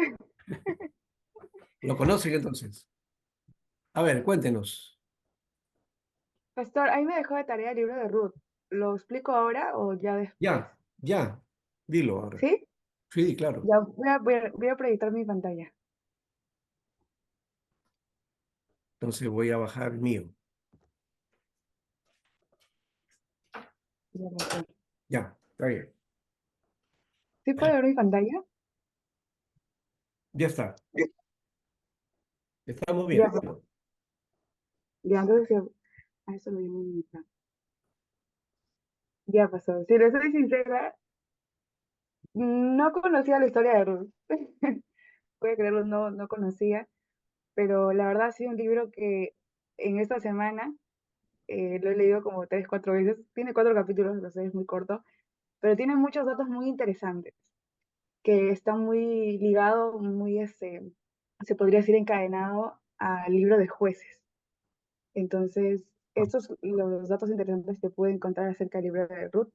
¿Lo conocen entonces? A ver, cuéntenos. Pastor, ahí me dejó de tarea el libro de Ruth. ¿Lo explico ahora o ya después? Ya, ya. Dilo ahora. ¿Sí? Sí, claro. Ya voy a proyectar mi pantalla. Entonces voy a bajar el mío. Ya, pastor. Ya, está bien. ¿Sí puede ver mi pantalla? Ya está. Estamos Ya, viendo. ya, entonces a eso lo llamo mi plan. Ya pasó. Si le soy sincera, no conocía la historia de Ruth. Puede creerlo, no conocía, pero la verdad ha sido un libro que en esta semana lo he leído como 3, 4 veces. Tiene 4 capítulos, lo sé, es muy corto, pero tiene muchos datos muy interesantes, que están muy ligados, muy, se podría decir, encadenado al libro de Jueces. Entonces, estos los datos interesantes que pude encontrar acerca del libro de Ruth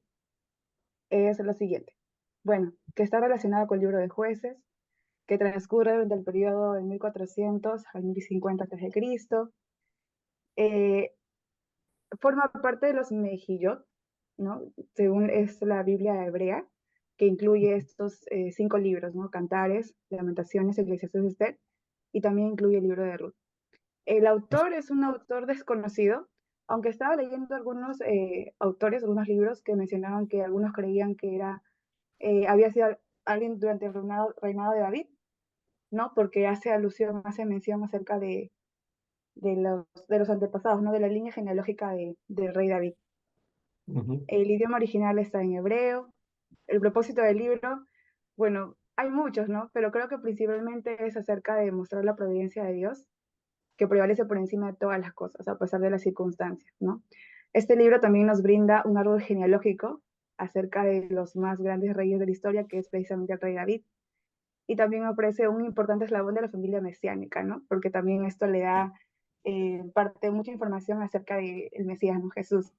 es lo siguiente. Bueno, que está relacionado con el libro de Jueces, que transcurre durante el periodo de 1400 al 1050 a.C. Eh, forma parte de los Mejillot, ¿no? Según es la Biblia hebrea, que incluye estos 5 libros, ¿no? Cantares, Lamentaciones, Eclesiastés, Esther, y también incluye el libro de Ruth. El autor es un autor desconocido, aunque estaba leyendo algunos autores, algunos libros que mencionaban que algunos creían que había sido alguien durante el reinado de David, ¿no? Porque hace alusión, hace mención acerca de los antepasados, ¿no? De la línea genealógica del rey David. Ujú. El idioma original está en hebreo. El propósito del libro, bueno, hay muchos, ¿no? Pero creo que principalmente es acerca de mostrar la providencia de Dios, que prevalece por encima de todas las cosas, a pesar de las circunstancias, ¿no? Este libro también nos brinda un árbol genealógico acerca de los más grandes reyes de la historia, que es precisamente el rey David. Y también ofrece un importante eslabón de la familia mesiánica, ¿no? Porque también esto le da mucha información acerca del Mesías, ¿no? Jesús.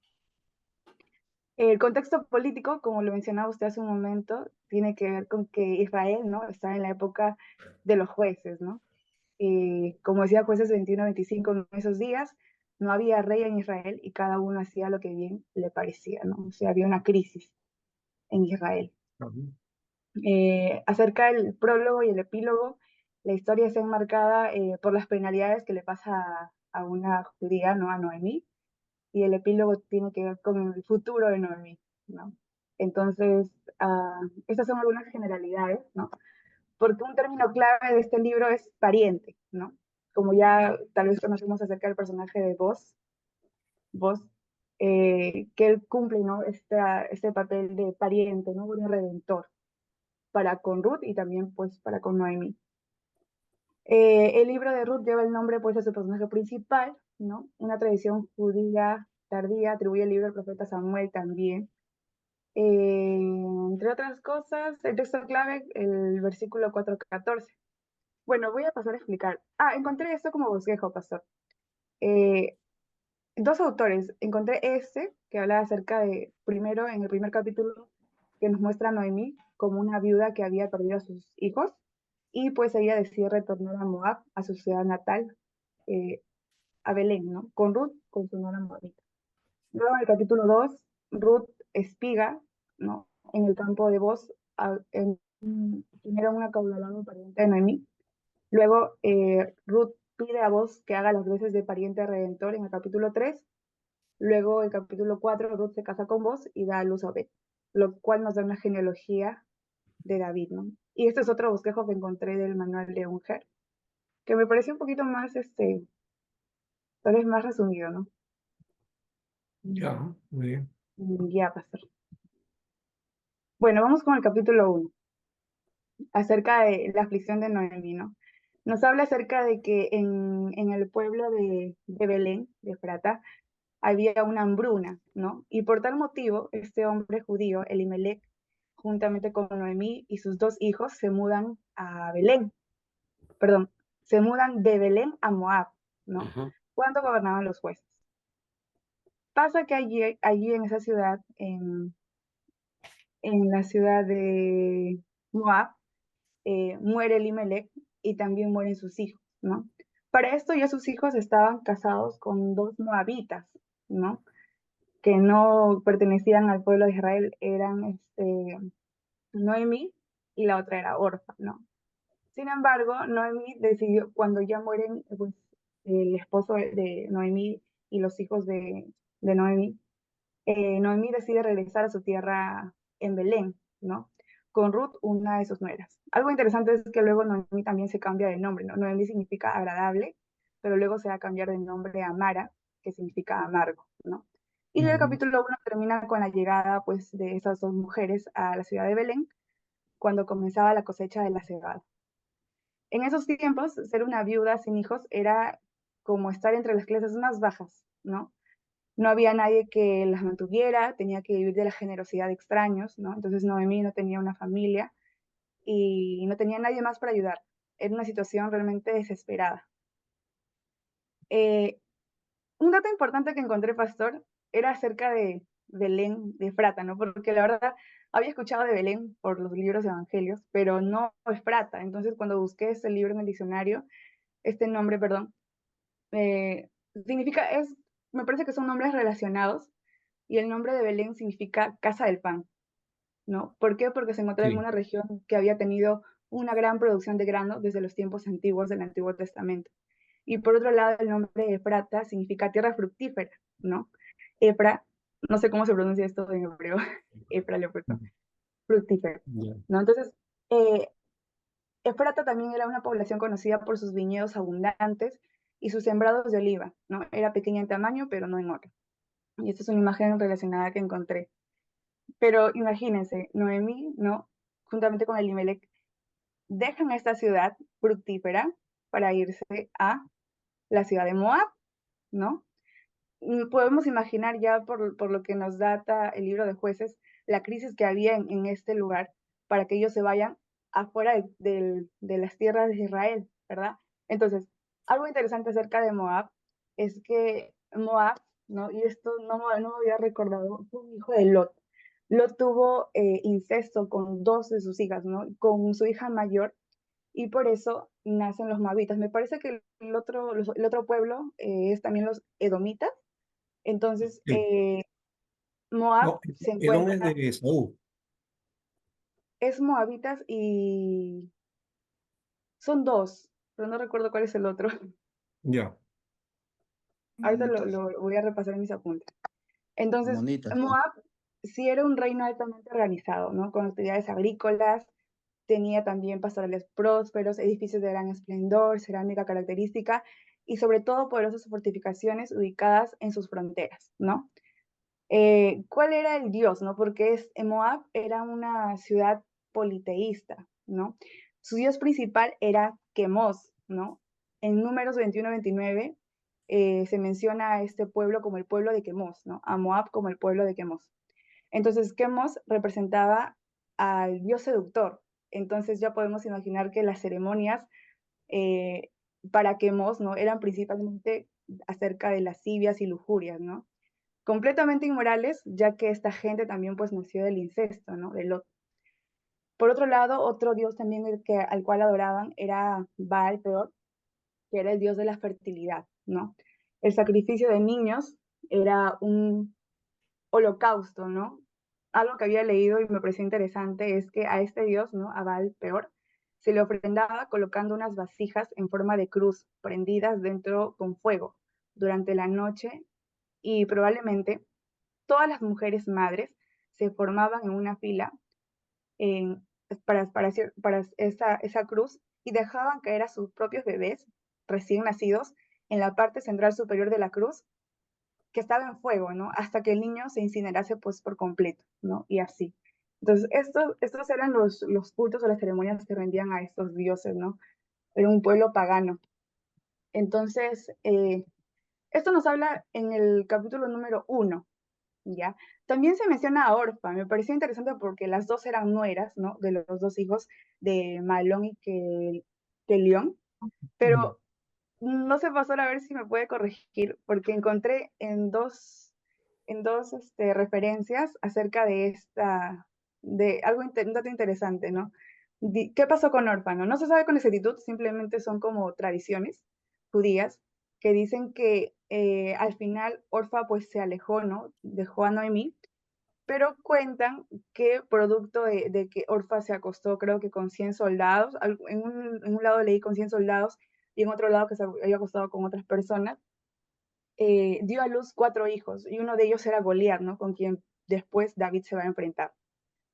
El contexto político, como lo mencionaba usted hace un momento, tiene que ver con que Israel, ¿no? Está en la época de los jueces, ¿no? Como decía Jueces 21-25, en esos días no había rey en Israel y cada uno hacía lo que bien le parecía, ¿no? O sea, había una crisis en Israel. Ujú. Acerca del prólogo y el epílogo, la historia está enmarcada por las penalidades que le pasa a una judía, ¿no? A Noemí, y el epílogo tiene que ver con el futuro de Noemí, ¿no? Entonces, estas son algunas generalidades, ¿no? Porque un término clave de este libro es pariente, ¿no? Como ya tal vez conocemos acerca del personaje de Vos, que él cumple, ¿no? Este papel de pariente, ¿no? Un redentor para con Ruth y también pues para con Noemí. El libro de Ruth lleva el nombre pues de su personaje principal, ¿no? Una tradición judía tardía atribuye el libro al profeta Samuel también. Entre otras cosas, el texto clave, el versículo 4:14. Bueno, voy a pasar a explicar. Encontré esto como bosquejo, pastor. Eh, 2 autores. Encontré este, que habla acerca de, primero, en el primer capítulo, que nos muestra a Noemí como una viuda que había perdido a sus hijos, y pues ella decide retornar a Moab, a su ciudad natal, eh, a Belén, ¿no? Con Ruth, con su nuera Moabita. Luego en el capítulo 2, Ruth espiga, ¿no? En el campo de Boz, quien era un acaudalado pariente de Noemí. Luego, Ruth pide a Boz que haga las veces de pariente redentor en el capítulo 3. Luego, el capítulo 4, Ruth se casa con Boz y da a luz a Obed, lo cual nos da una genealogía de David, ¿no? Y este es otro bosquejo que encontré del manual de Unger, que me pareció un poquito más, tal vez más resumido, ¿no? Ya, muy bien. Ya, pastor. Bueno, vamos con el capítulo 1. acerca de la aflicción de Noemí, ¿no? Nos habla acerca de que en el pueblo de Belén, de Efrata, había una hambruna, ¿no? Y por tal motivo, este hombre judío, Elimelech, juntamente con Noemí y sus 2 hijos, se mudan a Belén, perdón, se mudan de Belén a Moab, ¿no? Ujú. Cuando gobernaban los jueces. Pasa que allí en esa ciudad, en la ciudad de Moab, muere Elimelech y también mueren sus hijos, ¿no? Para esto ya sus hijos estaban casados con 2 moabitas, ¿no? Que no pertenecían al pueblo de Israel, eran Noemí y la otra era Orfa, ¿no? Sin embargo, Noemí decidió, cuando ya mueren pues, el esposo de Noemí y los hijos de Noemí, Noemí decide regresar a su tierra en Belén, ¿no? Con Ruth, una de sus nueras. Algo interesante es que luego Noemí también se cambia de nombre, ¿no? Noemí significa agradable, pero luego se va a cambiar de nombre a Mara, que significa amargo, ¿no? Y el Ujú. capítulo 1 termina con la llegada, pues, de esas 2 mujeres a la ciudad de Belén, cuando comenzaba la cosecha de la cebada. En esos tiempos, ser una viuda sin hijos era como estar entre las clases más bajas, ¿no? No había nadie que las mantuviera, tenía que vivir de la generosidad de extraños, ¿no? Entonces Noemí no tenía una familia y no tenía nadie más para ayudar. Era una situación realmente desesperada. Eh, un dato importante que encontré, pastor, era acerca de Belén, de Efrata, ¿no? Porque la verdad había escuchado de Belén por los libros evangelios, pero no Efrata. Entonces cuando busqué este libro en el diccionario, este nombre, perdón, significa, me parece que son nombres relacionados y el nombre de Belén significa casa del pan, ¿no? ¿Por qué? Porque se encontraba en Sí. una región que había tenido una gran producción de grano desde los tiempos antiguos del Antiguo Testamento. Y por otro lado, el nombre de Efrata significa tierra fructífera, ¿no? Efra, no sé cómo se pronuncia esto en hebreo, Efra le he puesto, fructífera, Ya. ¿no? Entonces, eh, Efrata también era una población conocida por sus viñedos abundantes y sus sembrados de oliva, ¿no? Era pequeña en tamaño, pero no en oro. Y esta es una imagen relacionada que encontré. Pero imagínense, Noemí, ¿no? Juntamente con Elimelech, dejan esta ciudad fructífera para irse a la ciudad de Moab, ¿no? Podemos imaginar ya por lo que nos data el libro de Jueces, la crisis que había en este lugar para que ellos se vayan afuera de las tierras de Israel, ¿verdad? Entonces, algo interesante acerca de Moab es que Moab, ¿no? Y esto no me había recordado, fue un hijo de Lot. Lot tuvo incesto con 2 de sus hijas, ¿no? Con su hija mayor, y por eso nacen los moabitas. Me parece que el otro pueblo es también los edomitas. Entonces, Sí. Moab No, se Edom es encuentra, de Saúl. es moabitas y son 2, pero no recuerdo cuál es el otro. Ya. Ahorita Monitas. lo voy a repasar en mis apuntes. Entonces, Monitas. Moab sí era un reino altamente organizado, ¿no? Con actividades agrícolas, tenía también pastorales prósperos, edificios de gran esplendor, cerámica característica y sobre todo poderosas fortificaciones ubicadas en sus fronteras, ¿no? ¿Cuál era el dios, no? Porque Moab era una ciudad politeísta, ¿no? Su dios principal era Quemos, ¿no? En Números 21-29 se menciona a este pueblo como el pueblo de Quemos, ¿no? A Moab como el pueblo de Quemos. Entonces, Quemos representaba al dios seductor. Entonces ya podemos imaginar que las ceremonias eh, para Quemos, ¿no? Eran principalmente acerca de lascivias y lujurias, ¿no? Completamente inmorales, ya que esta gente también pues nació del incesto, ¿no? De Lot. Por otro lado, otro dios también al cual adoraban era Baal Peor, que era el dios de la fertilidad, ¿no? El sacrificio de niños era un holocausto, ¿no? Algo que había leído y me pareció interesante es que a este dios, ¿no? A Baal Peor, se le ofrendaba colocando unas vasijas en forma de cruz prendidas dentro con fuego durante la noche y probablemente todas las mujeres madres se formaban en una fila en, para esa cruz y dejaban caer a sus propios bebés recién nacidos en la parte central superior de la cruz que estaba en fuego, ¿no? Hasta que el niño se incinerase pues por completo, ¿no? Y así. Entonces, estos eran los cultos o las ceremonias que rendían a estos dioses, ¿no? Era un pueblo pagano. Entonces, esto nos habla en el capítulo número 1, ¿ya? También se menciona a Orfa, me pareció interesante porque las dos eran nueras, ¿no? De los dos hijos de Malón y Kelión, pero no sé, pasó a ver si me puede corregir, porque encontré en dos referencias acerca de un dato interesante, ¿no? ¿Qué pasó con Orfa? No se sabe con exactitud, simplemente son como tradiciones judías que dicen que al final Orfa pues se alejó, ¿no? Dejó a Noemí, pero cuentan que producto de que Orfa se acostó creo que con 100 soldados, en un lado leí con 100 soldados y en otro lado que se había acostado con otras personas, dio a luz 4 hijos y uno de ellos era Goliat, ¿no? Con quien después David se va a enfrentar.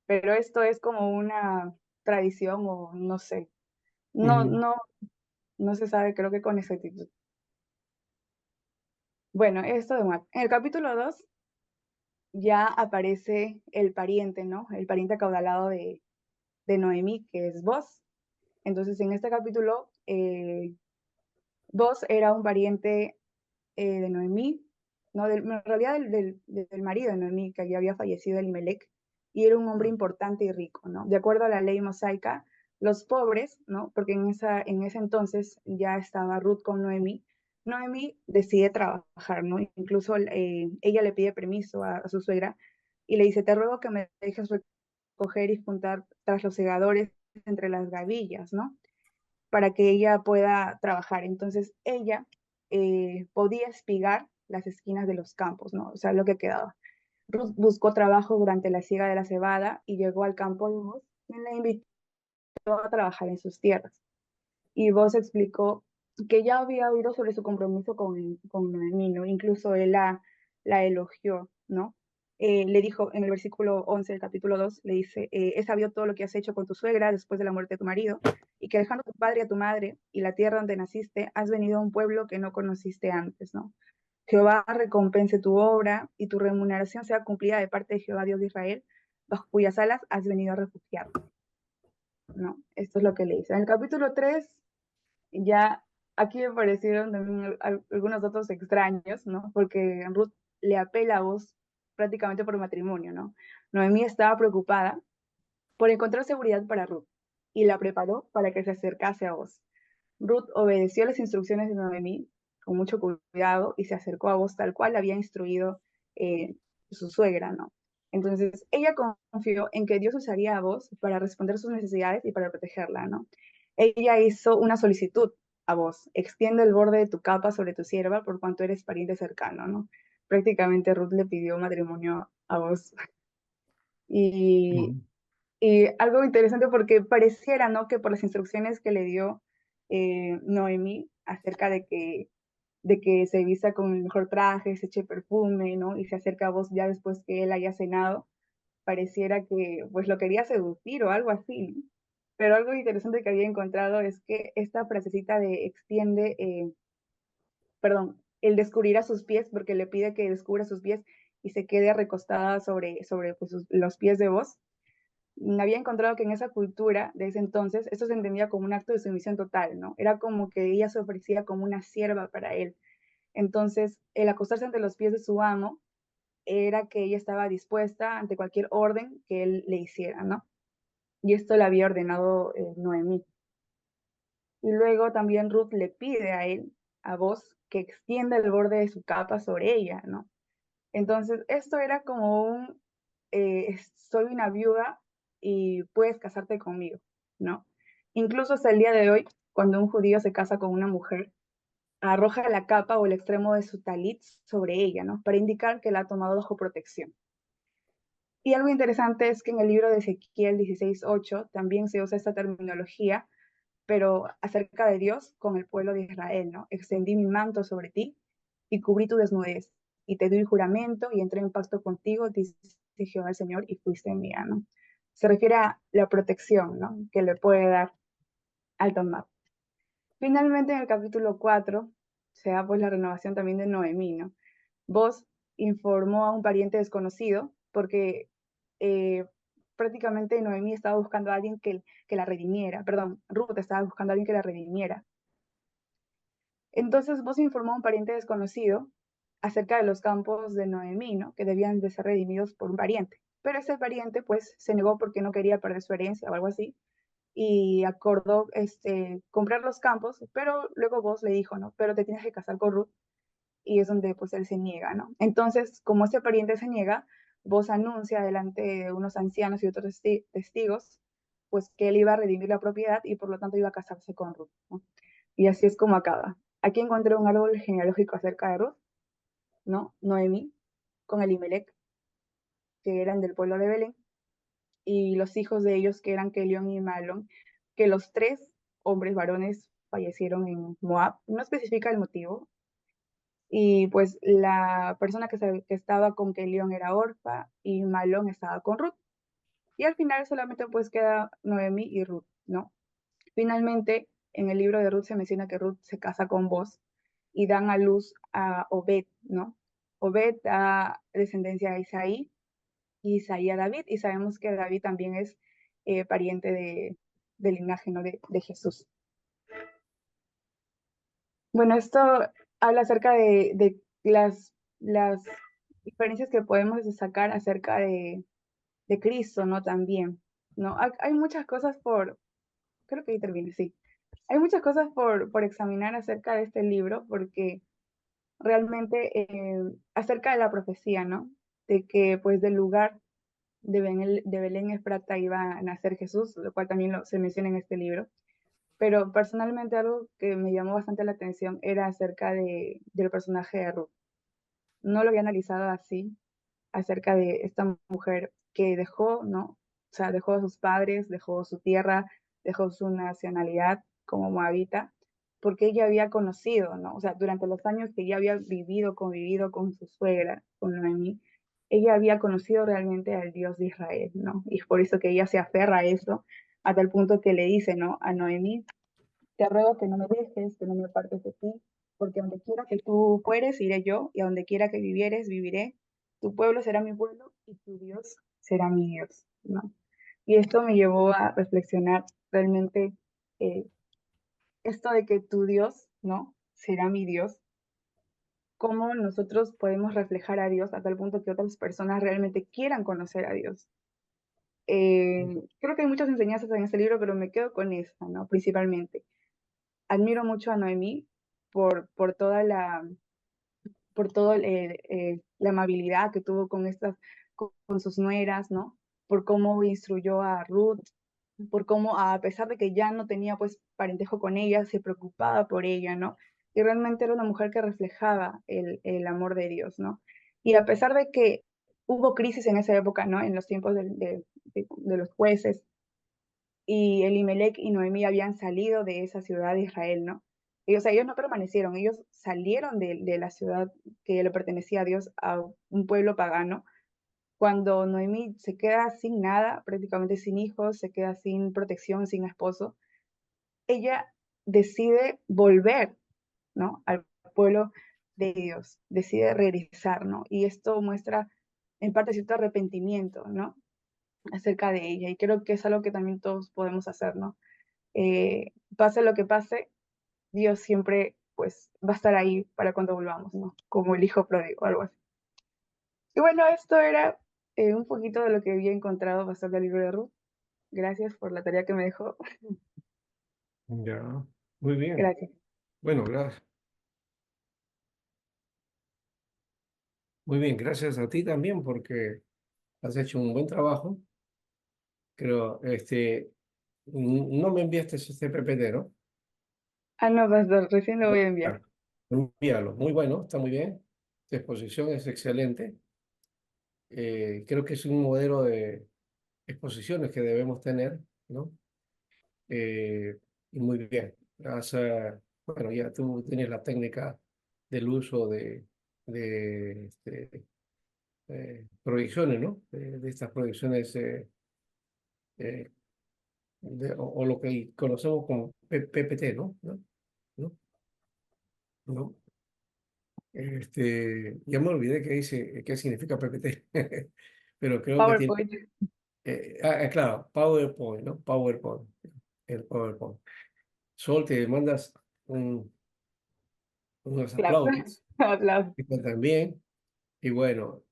Pero esto es como una tradición o no sé, no, Ujú. no, no se sabe, creo que con exactitud. Bueno, esto de Moab. En el capítulo 2 ya aparece el pariente, ¿no? El pariente acaudalado de Noemí, que es Boz. Entonces, en este capítulo, Boz era un pariente de Noemí, no, en realidad del marido de Noemí, que ya había fallecido Elimelech, y era un hombre importante y rico, ¿no? De acuerdo a la ley mosaica, los pobres, ¿no? Porque en ese entonces ya estaba Ruth con Noemí, Noemí decide trabajar, ¿no? Incluso ella le pide permiso a su suegra y le dice, te ruego que me dejes recoger y juntar tras los segadores entre las gavillas, ¿no? Para que ella pueda trabajar. Entonces ella podía espigar las esquinas de los campos, ¿no? O sea, lo que quedaba. Ruth buscó trabajo durante la siega de la cebada y llegó al campo de Boz, quien la invitó a trabajar en sus tierras. Y Boz explicó que ya había oído sobre su compromiso con Noemí, ¿no? Incluso él la elogió, ¿no? Le dijo en el versículo 11 del capítulo 2, le dice, he sabido todo lo que has hecho con tu suegra después de la muerte de tu marido, y que dejando a tu padre y a tu madre y la tierra donde naciste, has venido a un pueblo que no conociste antes, ¿no? Jehová recompense tu obra y tu remuneración sea cumplida de parte de Jehová Dios de Israel, bajo cuyas alas has venido a refugiarte, ¿no? Esto es lo que le dice. En el capítulo 3 ya aquí me parecieron también algunos datos extraños, ¿no? Porque Ruth le apela a Boz prácticamente por matrimonio, ¿no? Noemí estaba preocupada por encontrar seguridad para Ruth y la preparó para que se acercase a Boz. Ruth obedeció las instrucciones de Noemí con mucho cuidado y se acercó a Boz tal cual la había instruido eh, su suegra, ¿no? Entonces, ella confió en que Dios usaría a Boz para responder sus necesidades y para protegerla, ¿no? Ella hizo una solicitud a Boz, extiende el borde de tu capa sobre tu sierva por cuanto eres pariente cercano, ¿no? Prácticamente Ruth le pidió matrimonio a Boz. Y, Ujú. y algo interesante porque pareciera, ¿no? Que por las instrucciones que le dio Noemí acerca de que se vista con el mejor traje, se eche perfume, ¿no? Y se acerca a vos ya después que él haya cenado, pareciera que pues lo quería seducir o algo así, ¿no? Pero algo interesante que había encontrado es que esta frasecita de extiende, perdón, el descubrir a sus pies, porque le pide que descubra sus pies y se quede recostada sobre pues, los pies de vos. Había encontrado que en esa cultura de ese entonces esto se entendía como un acto de sumisión total, ¿no? Era como que ella se ofrecía como una sierva para él. Entonces, el acostarse ante los pies de su amo era que ella estaba dispuesta ante cualquier orden que él le hiciera, ¿no? Y esto le había ordenado Noemí. Y luego también Ruth le pide a él, a Boz, que extienda el borde de su capa sobre ella, ¿no? Entonces, esto era como soy una viuda y puedes casarte conmigo, ¿no? Incluso hasta el día de hoy, cuando un judío se casa con una mujer, arroja la capa o el extremo de su talit sobre ella, ¿no? Para indicar que la ha tomado bajo protección. Y algo interesante es que en el libro de Ezequiel 16:8 también se usa esta terminología, pero acerca de Dios con el pueblo de Israel, ¿no? Extendí mi manto sobre ti y cubrí tu desnudez, y te di juramento y entré en pacto contigo, dice Jehová el Señor, y fuiste mía, ¿no? Se refiere a la protección, ¿no? Que le puede dar al tomar. Finalmente, en el capítulo 4, se da pues la renovación también de Noemí, ¿no? Boz informó a un pariente desconocido porque prácticamente Noemí estaba buscando a alguien que la redimiera, perdón, Ruth estaba buscando a alguien que la redimiera. Entonces Boaz informó a un pariente desconocido acerca de los campos de Noemí, ¿no? Que debían de ser redimidos por un pariente. Pero ese pariente pues se negó porque no quería perder su herencia o algo así y acordó comprar los campos, pero luego Boaz le dijo, ¿no? Pero te tienes que casar con Ruth y es donde pues él se niega, ¿no? Entonces, como ese pariente se niega, Boaz anuncia delante de unos ancianos y otros testigos pues que él iba a redimir la propiedad y por lo tanto iba a casarse con Ruth, ¿no? Y así es como acaba. Aquí encontré un árbol genealógico acerca de Ruth, ¿no? Noemí, con Elimelech, que eran del pueblo de Belén, y los hijos de ellos, que eran Kelión y Malón, que los tres hombres varones fallecieron en Moab. No especifica el motivo. Y pues la persona que estaba con Kelión era Orfa y Malón estaba con Ruth. Y al final solamente pues queda Noemí y Ruth, ¿no? Finalmente, en el libro de Ruth se menciona que Ruth se casa con Boaz y dan a luz a Obed, ¿no? Obed da descendencia a Isaí y Isaí a David, y sabemos que David también es pariente del linaje, ¿no? de Jesús. Bueno, esto habla acerca de las diferencias que podemos sacar acerca de Cristo, ¿no? También, ¿no? Hay muchas cosas creo que ahí termine, sí. Hay muchas cosas por examinar acerca de este libro, porque realmente acerca de la profecía, ¿no? De que pues del lugar de Belén Efrata iba a nacer Jesús, lo cual también se menciona en este libro. Pero personalmente algo que me llamó bastante la atención era acerca del personaje de Ruth. No lo había analizado así, acerca de esta mujer que dejó, ¿no? O sea, dejó a sus padres, dejó su tierra, dejó su nacionalidad como moabita, porque ella había conocido, ¿no? O sea, durante los años que ella había convivido con su suegra, con Noemí, ella había conocido realmente al Dios de Israel, ¿no? Y es por eso que ella se aferra a eso, hasta el punto que le dice, ¿no? A Noemí, te ruego que no me dejes, que no me apartes de ti, porque donde quiera que tú fueres, iré yo, y a donde quiera que vivieres, viviré. Tu pueblo será mi pueblo y tu Dios será mi Dios, ¿no? Y esto me llevó a reflexionar realmente eh, esto de que tu Dios, ¿no? Será mi Dios. Cómo nosotros podemos reflejar a Dios a tal punto que otras personas realmente quieran conocer a Dios. Creo que hay muchas enseñanzas en este libro, pero me quedo con esta, ¿no? Principalmente. Admiro mucho a Noemí por toda por todo la amabilidad que tuvo con sus nueras, ¿no? Por cómo instruyó a Ruth, por cómo a pesar de que ya no tenía pues parentejo con ella, se preocupaba por ella, ¿no? Y realmente era una mujer que reflejaba el amor de Dios, ¿no? Y a pesar de que hubo crisis en esa época, ¿no? En los tiempos de los jueces, y Elimelech y Noemí habían salido de esa ciudad de Israel, ¿no? O sea, ellos no permanecieron, ellos salieron de la ciudad que le pertenecía a Dios a un pueblo pagano. Cuando Noemí se queda sin nada, prácticamente sin hijos, se queda sin protección, sin esposo, ella decide volver, ¿no? Al pueblo de Dios, decide regresar, ¿no? Y esto muestra en parte cierto arrepentimiento, ¿no? Acerca de ella. Y creo que es algo que también todos podemos hacer, ¿no? Pase lo que pase, Dios siempre pues va a estar ahí para cuando volvamos, ¿no? Como el hijo pródigo, algo así. Y bueno, esto era un poquito de lo que había encontrado bastante el libro de Ruth. Gracias por la tarea que me dejó. Ya, muy bien. Gracias. Bueno, gracias. Muy bien, gracias a ti también porque has hecho un buen trabajo. Creo, no me enviaste este PPT, ¿no? Ah, no, pastor, recién lo voy a enviar. Claro. Envíalo, muy bueno, está muy bien. Tu exposición es excelente. Creo que es un modelo de exposiciones que debemos tener, ¿no? Eh, y muy bien. Bueno, ya tú tienes la técnica del uso de proyecciones, ¿no? De estas proyecciones, eh, o lo que conocemos como PPT, ¿no? ¿No? ¿No? ¿No? Ya me olvidé qué significa PPT, pero creo que tiene, PowerPoint. Claro, PowerPoint, ¿no? PowerPoint, el PowerPoint. Sol, te mandas unos Claro, aplausos, aplausos. que están bien, y bueno,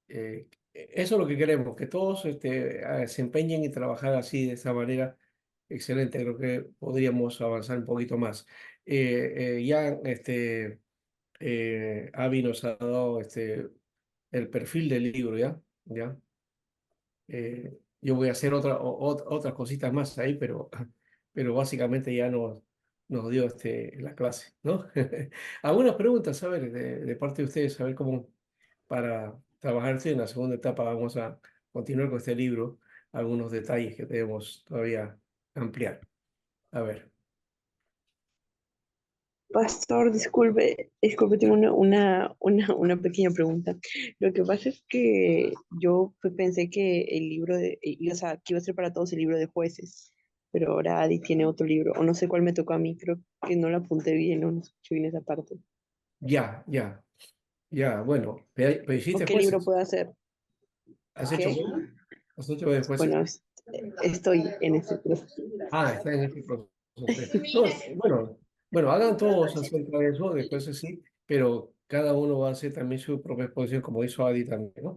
eso es lo que queremos, que todos se empeñen y trabajar así, de esa manera. Excelente, creo que podríamos avanzar un poquito más. Ya Avi nos ha dado el perfil del libro, ¿ya? ¿Ya? Yo voy a hacer otras cositas más ahí, pero básicamente ya nos dio la clase, ¿no? Algunas preguntas, a ver, de parte de ustedes, a ver cómo para trabajar en la segunda etapa vamos a continuar con este libro, algunos detalles que debemos todavía ampliar. A ver, Pastor, disculpe, tengo una pequeña pregunta. Lo que pasa es que yo pensé que el libro o sea, que iba a ser para todos el libro de jueces, pero ahora Adi tiene otro libro, o no sé cuál me tocó a mí, creo que no lo apunté bien, no escuché bien esa parte. ya, bueno, pero ¿O hiciste qué libro jueces, puedo hacer? ¿has hecho ¿Qué? jueces? ¿Has hecho de jueces? Bueno, estoy en ese proceso. Está en este proceso. No, bueno, hagan todos acerca de eso, después sí, pero cada uno va a hacer también su propia exposición, como hizo Adi también, ¿no?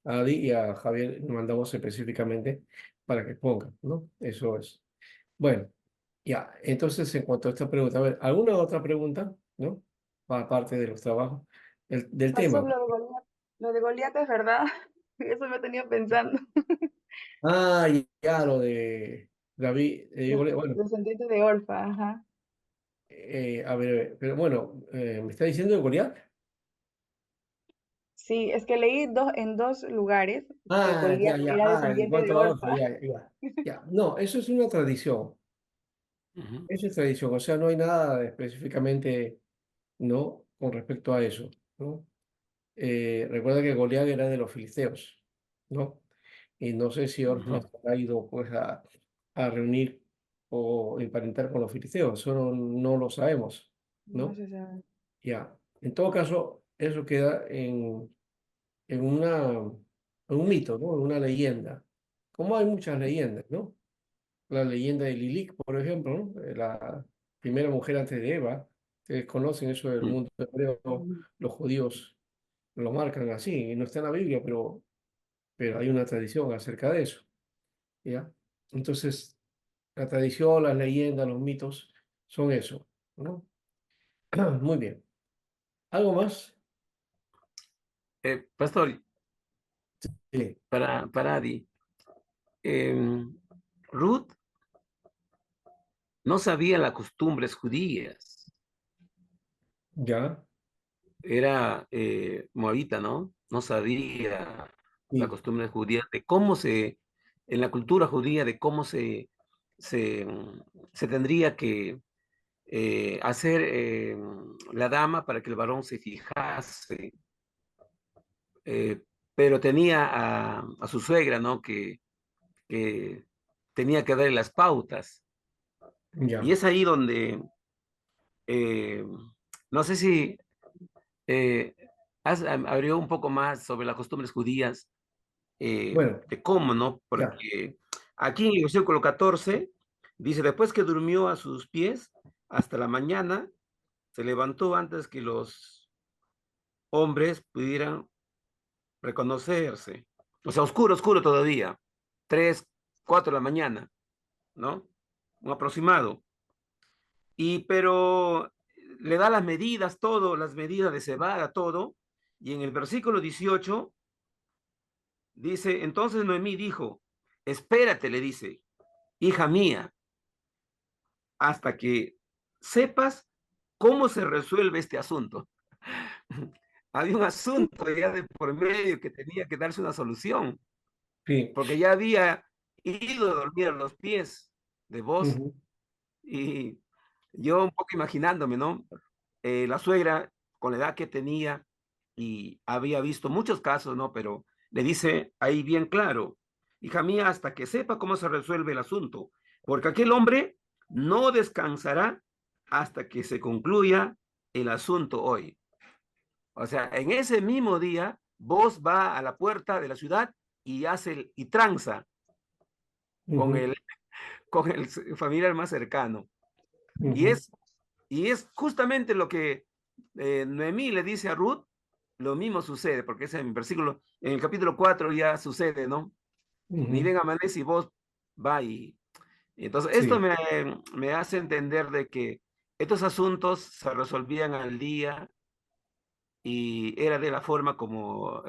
A Adi y a Javier nos mandamos específicamente para que pongan, ¿no? Eso es. Bueno, ya, entonces en cuanto a esta pregunta, a ver, ¿alguna otra pregunta, ¿no? Aparte de los trabajos, del Pastor, tema. lo de Goliat es verdad. Eso me tenía pensando. Ya, lo de David, bueno, Descendiente de Orfa, ajá. a ver, pero bueno, ¿me está diciendo de Goliat? Sí, es que leí en dos lugares que Goliat Ya, era en descendiente de cuanto a Orfa, Orfa. ya. No, eso es una tradición, Ujú, eso es tradición, o sea, no hay nada específicamente, ¿no? Con respecto a eso, ¿no? Recuerda que Goliat era de los filisteos, ¿no? Y no sé si Orfa ujú. ha ido pues a reunir o emparentar con los filisteos, eso no lo sabemos, No ¿no? se sabe. Ya. En todo caso, eso queda en un mito, ¿no? En una leyenda. Como hay muchas leyendas, ¿no? La leyenda de Lilith, por ejemplo, ¿no? La primera mujer antes de Eva. Ustedes conocen eso del Mm. mundo hebreo, los judíos lo marcan así, y no está en la Biblia, pero hay una tradición acerca de eso, ¿ya? Entonces, la tradición, las leyendas, los mitos son eso, ¿no? Muy bien. ¿Algo más? Pastor, Sí, para Adi, em, Ruth no sabía las costumbres judías, ya, era moabita, ¿no? No sabía las sí, costumbres judías, de cómo en la cultura judía, de cómo se, se tendría que hacer la dama para que el varón se fijase, eh, pero tenía a su suegra, ¿no? Que tenía que darle las pautas. Y ya. es ahí donde, eh, no sé si eh, abrió un poco más sobre las costumbres judías, Bueno, de cómo, ¿no? ya, Porque aquí en el versículo 14 dice, después que durmió a sus pies hasta la mañana, se levantó antes que los hombres pudieran reconocerse. O sea, oscuro, oscuro todavía. 3, 4 de la mañana, ¿no? Un aproximado. Pero le da las medidas, todo, las medidas de cebada, todo. Y en el versículo 18 dice, entonces Noemí dijo, espérate, le dice, hija mía, hasta que sepas cómo se resuelve este asunto. Había un asunto ya de por medio que tenía que darse una solución, sí. porque ya había ido a dormir a los pies de vos. Ujú, Y yo un poco imaginándome, ¿no? La suegra, con la edad que tenía, y había visto muchos casos, ¿no? Pero le dice ahí bien claro, hija mía, hasta que sepa cómo se resuelve el asunto, porque aquel hombre no descansará hasta que se concluya el asunto hoy. O sea, en ese mismo día, vos va a la puerta de la ciudad y hace y tranza con Ujú, el, con el familiar más cercano. Y ujú, es, y es justamente lo que Noemí le dice a Ruth, lo mismo sucede, porque es en versículo, en el capítulo 4 ya sucede, ¿no? Ni ujú. bien amanece y vos va y entonces esto Sí, me hace entender de que estos asuntos se resolvían al día y era de la forma como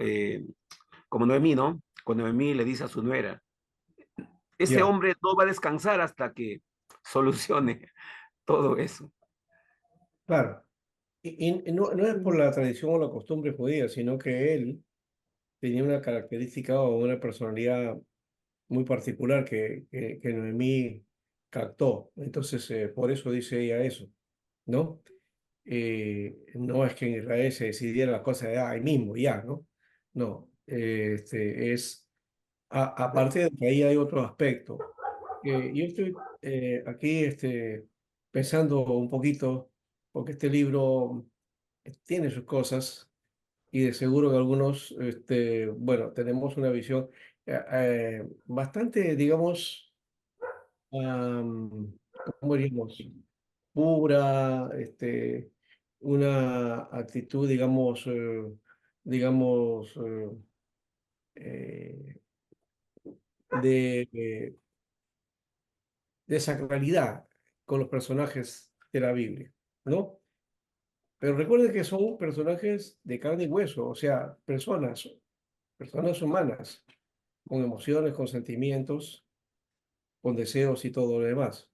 Noemí, ¿no? Cuando Noemí le dice a su nuera, ese ya, hombre no va a descansar hasta que solucione todo eso. claro. Y no, no es por Sí, la tradición o la costumbre judía, sino que él tenía una característica o una personalidad muy particular que Noemí captó. Entonces, por eso dice ella eso, ¿no? No es que en Israel se decidiera la cosa de ahí mismo, ya, ¿no? No, es, aparte de que ahí hay otro aspecto. Yo estoy aquí pensando un poquito, porque este libro tiene sus cosas y de seguro que algunos, bueno, tenemos una visión bastante, digamos, ¿cómo diríamos? Pura, una actitud, digamos, eh, de, de sacralidad con los personajes de la Biblia, ¿no? Pero recuerden que son personajes de carne y hueso, o sea, personas humanas, con emociones, con sentimientos, con deseos y todo lo demás.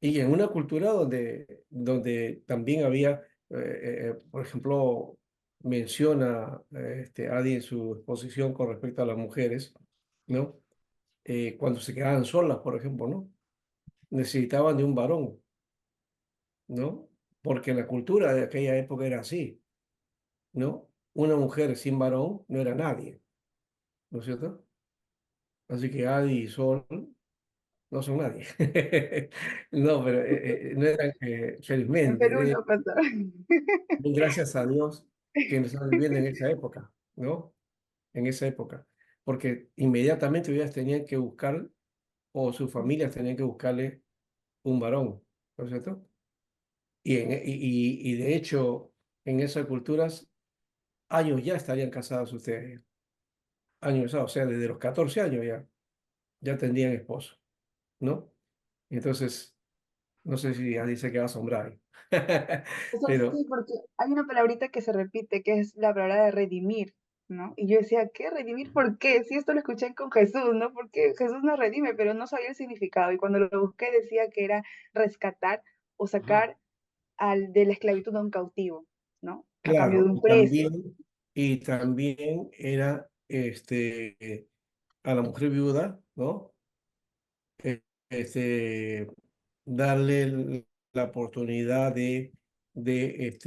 Y en una cultura donde también había, por ejemplo, menciona Adi en su exposición con respecto a las mujeres, ¿no? Cuando se quedaban solas, por ejemplo, ¿no? Necesitaban de un varón, ¿no? Porque la cultura de aquella época era así, ¿no? Una mujer sin varón no era nadie, ¿no es cierto? Así que Adi y Sol no son nadie. No, pero no eran, en felizmente, Perú no pasa. gracias a Dios que nos están viviendo en esa época, ¿no? En esa época. Porque inmediatamente ellas tenían que buscar, o sus familias tenían que buscarle un varón, ¿no es cierto? Y de hecho, en esas culturas, años ya estarían casados ustedes, años, o sea, desde los 14 años ya tendrían esposo, ¿no? Entonces, no sé si ya dice que va a asombrar. Eso Pero, sí, porque hay una palabrita que se repite, que es la palabra de redimir, ¿no? Y yo decía, ¿qué? ¿Redimir? ¿Por qué? Si esto lo escuché con Jesús, ¿no? Porque Jesús nos redime, pero no sabía el significado. Y cuando lo busqué decía que era rescatar o sacar de la esclavitud a un cautivo, ¿no? A cambio de claro, un precio. y también era a la mujer viuda, ¿no? Eh, este, darle la oportunidad de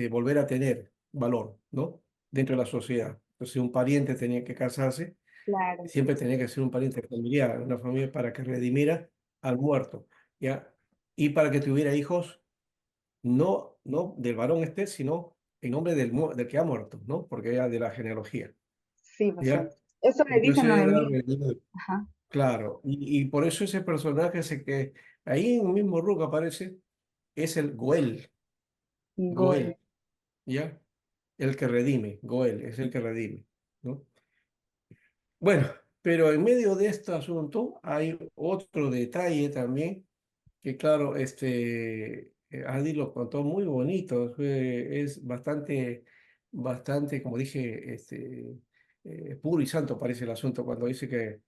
volver a tener valor, ¿no? Dentro de la sociedad. Entonces, un pariente tenía que casarse, Claro, siempre tenía que ser un pariente familiar, una familia para que redimiera al muerto, ¿ya? Y para que tuviera hijos, no del varón sino en nombre del que ha muerto, ¿no? Porque era de la genealogía, sí, pasó. ¿ya? Eso le dicen Entonces a era Noemí. redimido. Ajá, Claro, y por eso ese personaje que ahí en el mismo Rook aparece, es el Goel, Gol. Goel, ¿ya? El que redime, Goel, es el que redime, ¿no? Bueno, pero en medio de este asunto hay otro detalle también, que claro, Adi lo contó muy bonito, es bastante, como dije, puro y santo parece el asunto cuando dice que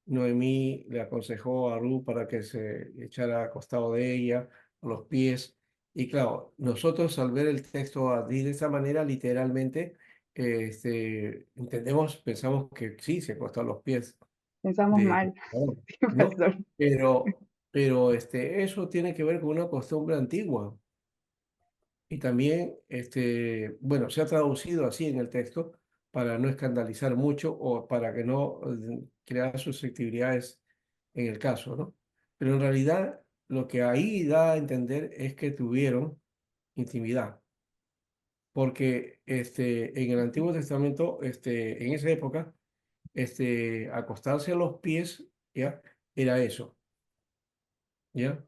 Noemí le aconsejó a Ruth para que se echara a costado de ella, a los pies. Y claro, nosotros al ver el texto así de esa manera, literalmente, entendemos, pensamos que sí, se acostó a los pies Pensamos de mal, Aarón, sí, ¿no? pastor. Pero eso tiene que ver con una costumbre antigua. Y también, bueno, se ha traducido así en el texto para no escandalizar mucho o para que no crear susceptibilidades en el caso, ¿no? Pero en realidad lo que ahí da a entender es que tuvieron intimidad, porque en el Antiguo Testamento, en esa época, acostarse a los pies, ¿ya? era eso, ¿ya?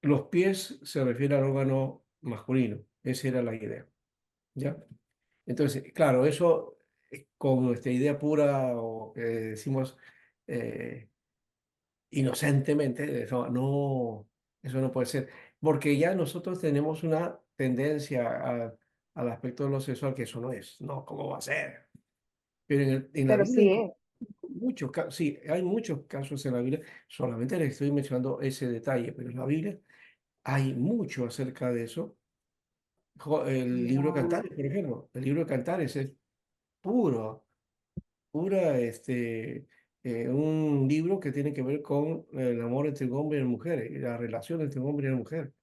Los pies se refiere al órgano masculino, esa era la idea, ¿ya? Entonces, claro, eso con esta idea pura o que decimos eh, inocentemente, eso no puede ser, porque ya nosotros tenemos una tendencia al aspecto de lo sexual que eso no es, ¿no? ¿Cómo va a ser? Pero en la Pero Biblia sí es. muchos casos, sí, hay muchos casos en la Biblia, solamente les estoy mencionando ese detalle, pero en la Biblia hay mucho acerca de eso. El libro de Ya. Cantares, por ejemplo, el libro de Cantares es puro, pura, un libro que tiene que ver con el amor entre un hombre y una mujer, y la relación entre un hombre y una mujer,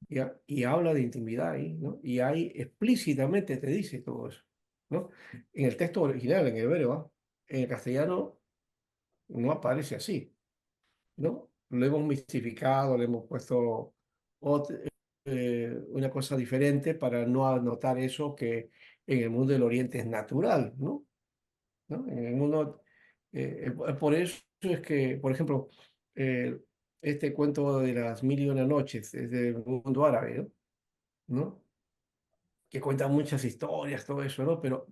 ¿ya? Y habla de intimidad ahí, ¿no? Y ahí explícitamente te dice todo eso, ¿no? En el texto original, en hebreo, ¿ah? En el castellano no aparece así, ¿no? Lo hemos mistificado, le hemos puesto una cosa diferente para no anotar eso que en el mundo del Oriente es natural, ¿no? ¿No? En el mundo, por eso es que, por ejemplo, eh, este cuento de las mil y una noches es del mundo árabe, ¿no? ¿No? Que cuenta muchas historias, todo eso, ¿no? Pero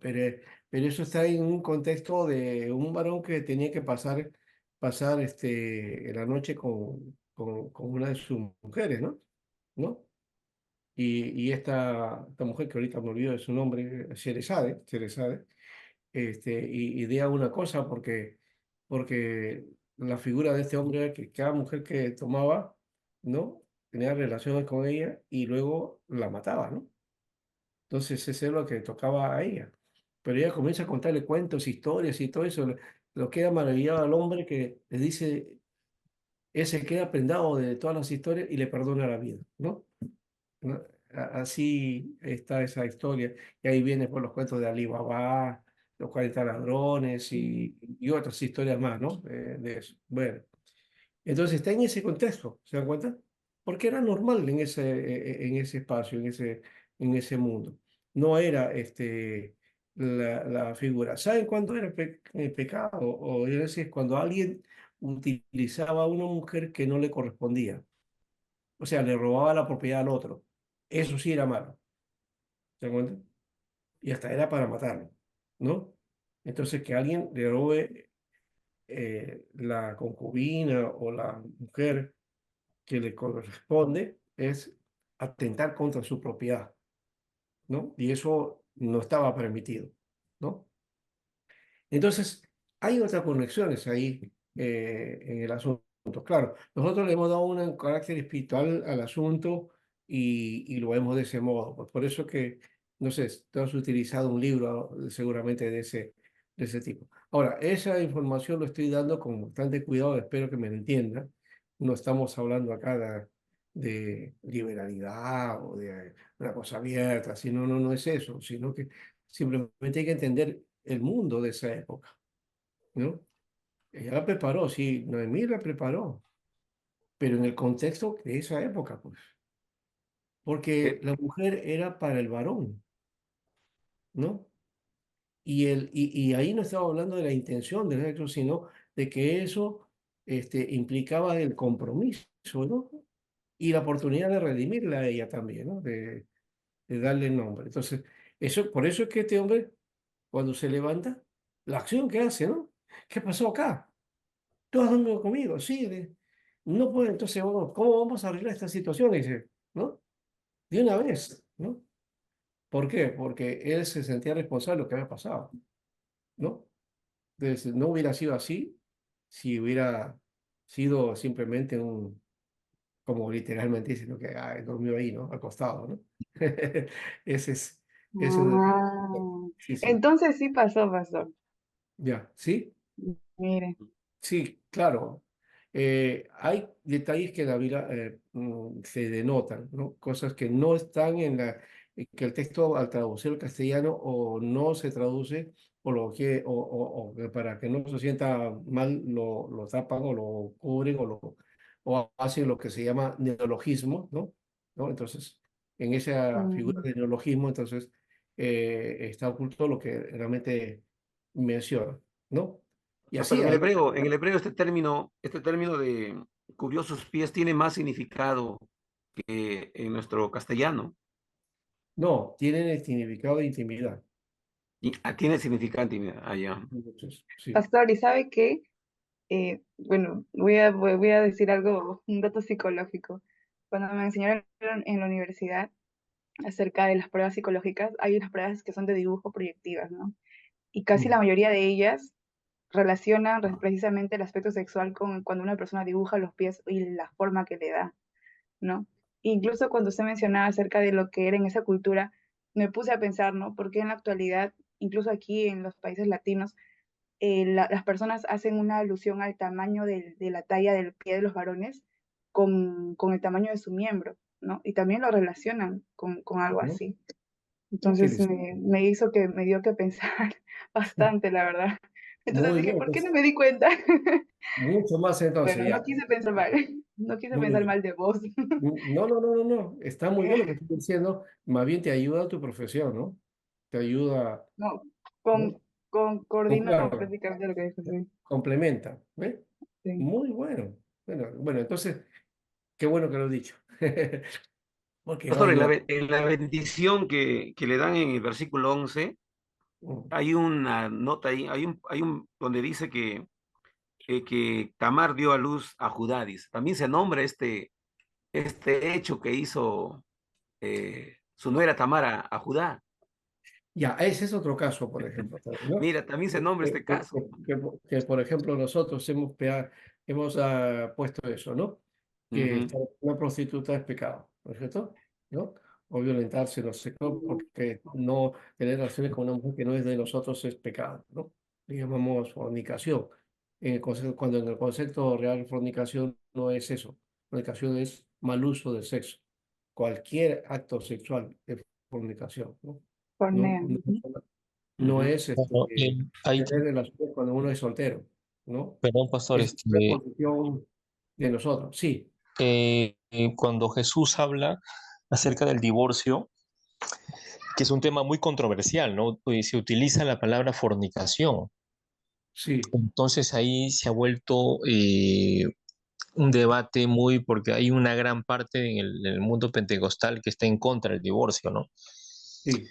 eso está en un contexto de un varón que tenía que pasar la noche con una de sus mujeres, ¿no? ¿No? Y esta mujer que ahorita me olvido de su nombre, Sherezade, y idea una cosa porque la figura de este hombre era que cada mujer que tomaba, ¿no? Tenía relaciones con ella y luego la mataba, ¿no? Entonces eso es lo que tocaba a ella. Pero ella comienza a contarle cuentos, historias y todo eso. Lo queda maravillado al hombre que le dice, él se queda prendado de todas las historias y le perdona la vida, ¿no? ¿No? Así está esa historia. Y ahí vienen por los cuentos de Ali Baba, los 40 ladrones y otras historias más, ¿no? De eso. Bueno, entonces está en ese contexto, ¿se dan cuenta? Porque era normal en ese espacio, en ese mundo. No era la figura. ¿Saben cuándo era pecado? O es decir, cuando alguien utilizaba a una mujer que no le correspondía. O sea, le robaba la propiedad al otro. Eso sí era malo. ¿Se dan cuenta? Y hasta era para matarlo, ¿no? Entonces, que alguien le robe la concubina o la mujer que le corresponde es atentar contra su propiedad, ¿no? Y eso no estaba permitido, ¿no? Entonces, hay otras conexiones ahí en el asunto. Claro, nosotros le hemos dado un carácter espiritual al asunto y lo vemos de ese modo. Por eso que, no sé, tú has utilizado un libro seguramente de ese tipo. Ahora, esa información lo estoy dando con bastante cuidado, espero que me entiendan. No estamos hablando acá de liberalidad o de una cosa abierta, sino no es eso, sino que simplemente hay que entender el mundo de esa época, ¿no? Ella la preparó, sí, Noemí la preparó, pero en el contexto de esa época, pues, porque Eh, la mujer era para el varón, ¿no? Y ahí no estaba hablando de la intención del acto, sino de que eso implicaba el compromiso, ¿no? Y la oportunidad de redimirla a ella también, ¿no? De darle el nombre. Entonces, por eso es que este hombre, cuando se levanta, la acción que hace, ¿no? ¿Qué pasó acá? ¿Tú has dormido conmigo? Sí. No puede, entonces, ¿cómo vamos a arreglar esta situación? Dice, ¿no? De una vez, ¿no? ¿Por qué? Porque él se sentía responsable de lo que había pasado, ¿no? Entonces, no hubiera sido así si hubiera sido simplemente como literalmente dice, ¿no? Que durmió ahí, ¿no? Al costado, ¿no? Ese es, ese es, Ah, sí, sí. entonces sí pasó, pastor. Ya, ¿sí? Mire. Sí, claro. Hay detalles que en la Biblia se denotan, ¿no? Cosas que no están que el texto al traducir al castellano o no se traduce o que para que no se sienta mal lo tapan o lo cubren o hacen lo que se llama neologismo, ¿no? ¿No? Entonces, en esa figura Mm, de neologismo, entonces está oculto lo que realmente menciona, ¿no? Y Pero así hay. en el hebreo este término de curiosos pies tiene más significado que en nuestro castellano. No, tienen el significado de intimidad. Y, tiene significado allá. Entonces, sí. Pastor, ¿y sabe qué? Bueno, voy a decir algo, un dato psicológico. Cuando me enseñaron en la universidad acerca de las pruebas psicológicas, hay unas pruebas que son de dibujo proyectivas, ¿no? Y casi la Mm. mayoría de ellas relacionan precisamente el aspecto sexual con cuando una persona dibuja los pies y la forma que le da, ¿no? Incluso cuando usted mencionaba acerca de lo que era en esa cultura, me puse a pensar, ¿no? Porque en la actualidad, incluso aquí en los países latinos, las personas hacen una alusión al tamaño de la talla del pie de los varones con el tamaño de su miembro, ¿no? Y también lo relacionan con algo ¿No? así. Entonces Interesante. me dio que pensar bastante, la verdad. Entonces Muy dije, bien, ¿por qué pues, no me di cuenta? mucho más entonces, Bueno, no ya. quise pensar mal, no quise Muy pensar bien. mal de vos. No, no, no, no, no. Está muy bien lo que estoy diciendo. Más bien te ayuda a tu profesión, ¿no? Te ayuda, No, ¿no? coordino Claro, prácticamente lo que dijo, sí. complementa. ¿Ves? Sí. Muy bueno. Bueno, entonces, qué bueno que lo he dicho. Porque va a Pastor, ayudar. en la bendición que le dan en el versículo 11 Mm. hay una nota ahí, donde dice que Tamar dio a luz a Judá, dice. También se nombra este hecho que hizo su nuera Tamar a Judá. Ya, ese es otro caso, por ejemplo, también, ¿no? Mira, también se nombra este caso. Por ejemplo, nosotros hemos puesto eso, ¿no? Que Ujú. una prostituta es pecado, ¿no es cierto? ¿No? O violentarse, no sé, ¿no? Porque no tener relaciones con una mujer que no es de nosotros es pecado, ¿no? Le llamamos fornicación. Cuando en el concepto real fornicación no es eso. Fornicación es mal uso del sexo. Cualquier acto sexual es fornicación, ¿no? No, Porneo. no, Ujú. no Ujú. es Bueno, ahí, tener relaciones cuando uno es soltero, ¿no? perdón, pastor, Es una posición de nosotros, sí, cuando Jesús habla acerca del divorcio, que es un tema muy controversial, ¿no? Pues se utiliza la palabra fornicación. sí, Entonces ahí se ha vuelto un debate muy, porque hay una gran parte en el mundo pentecostal que está en contra del divorcio, ¿no? sí.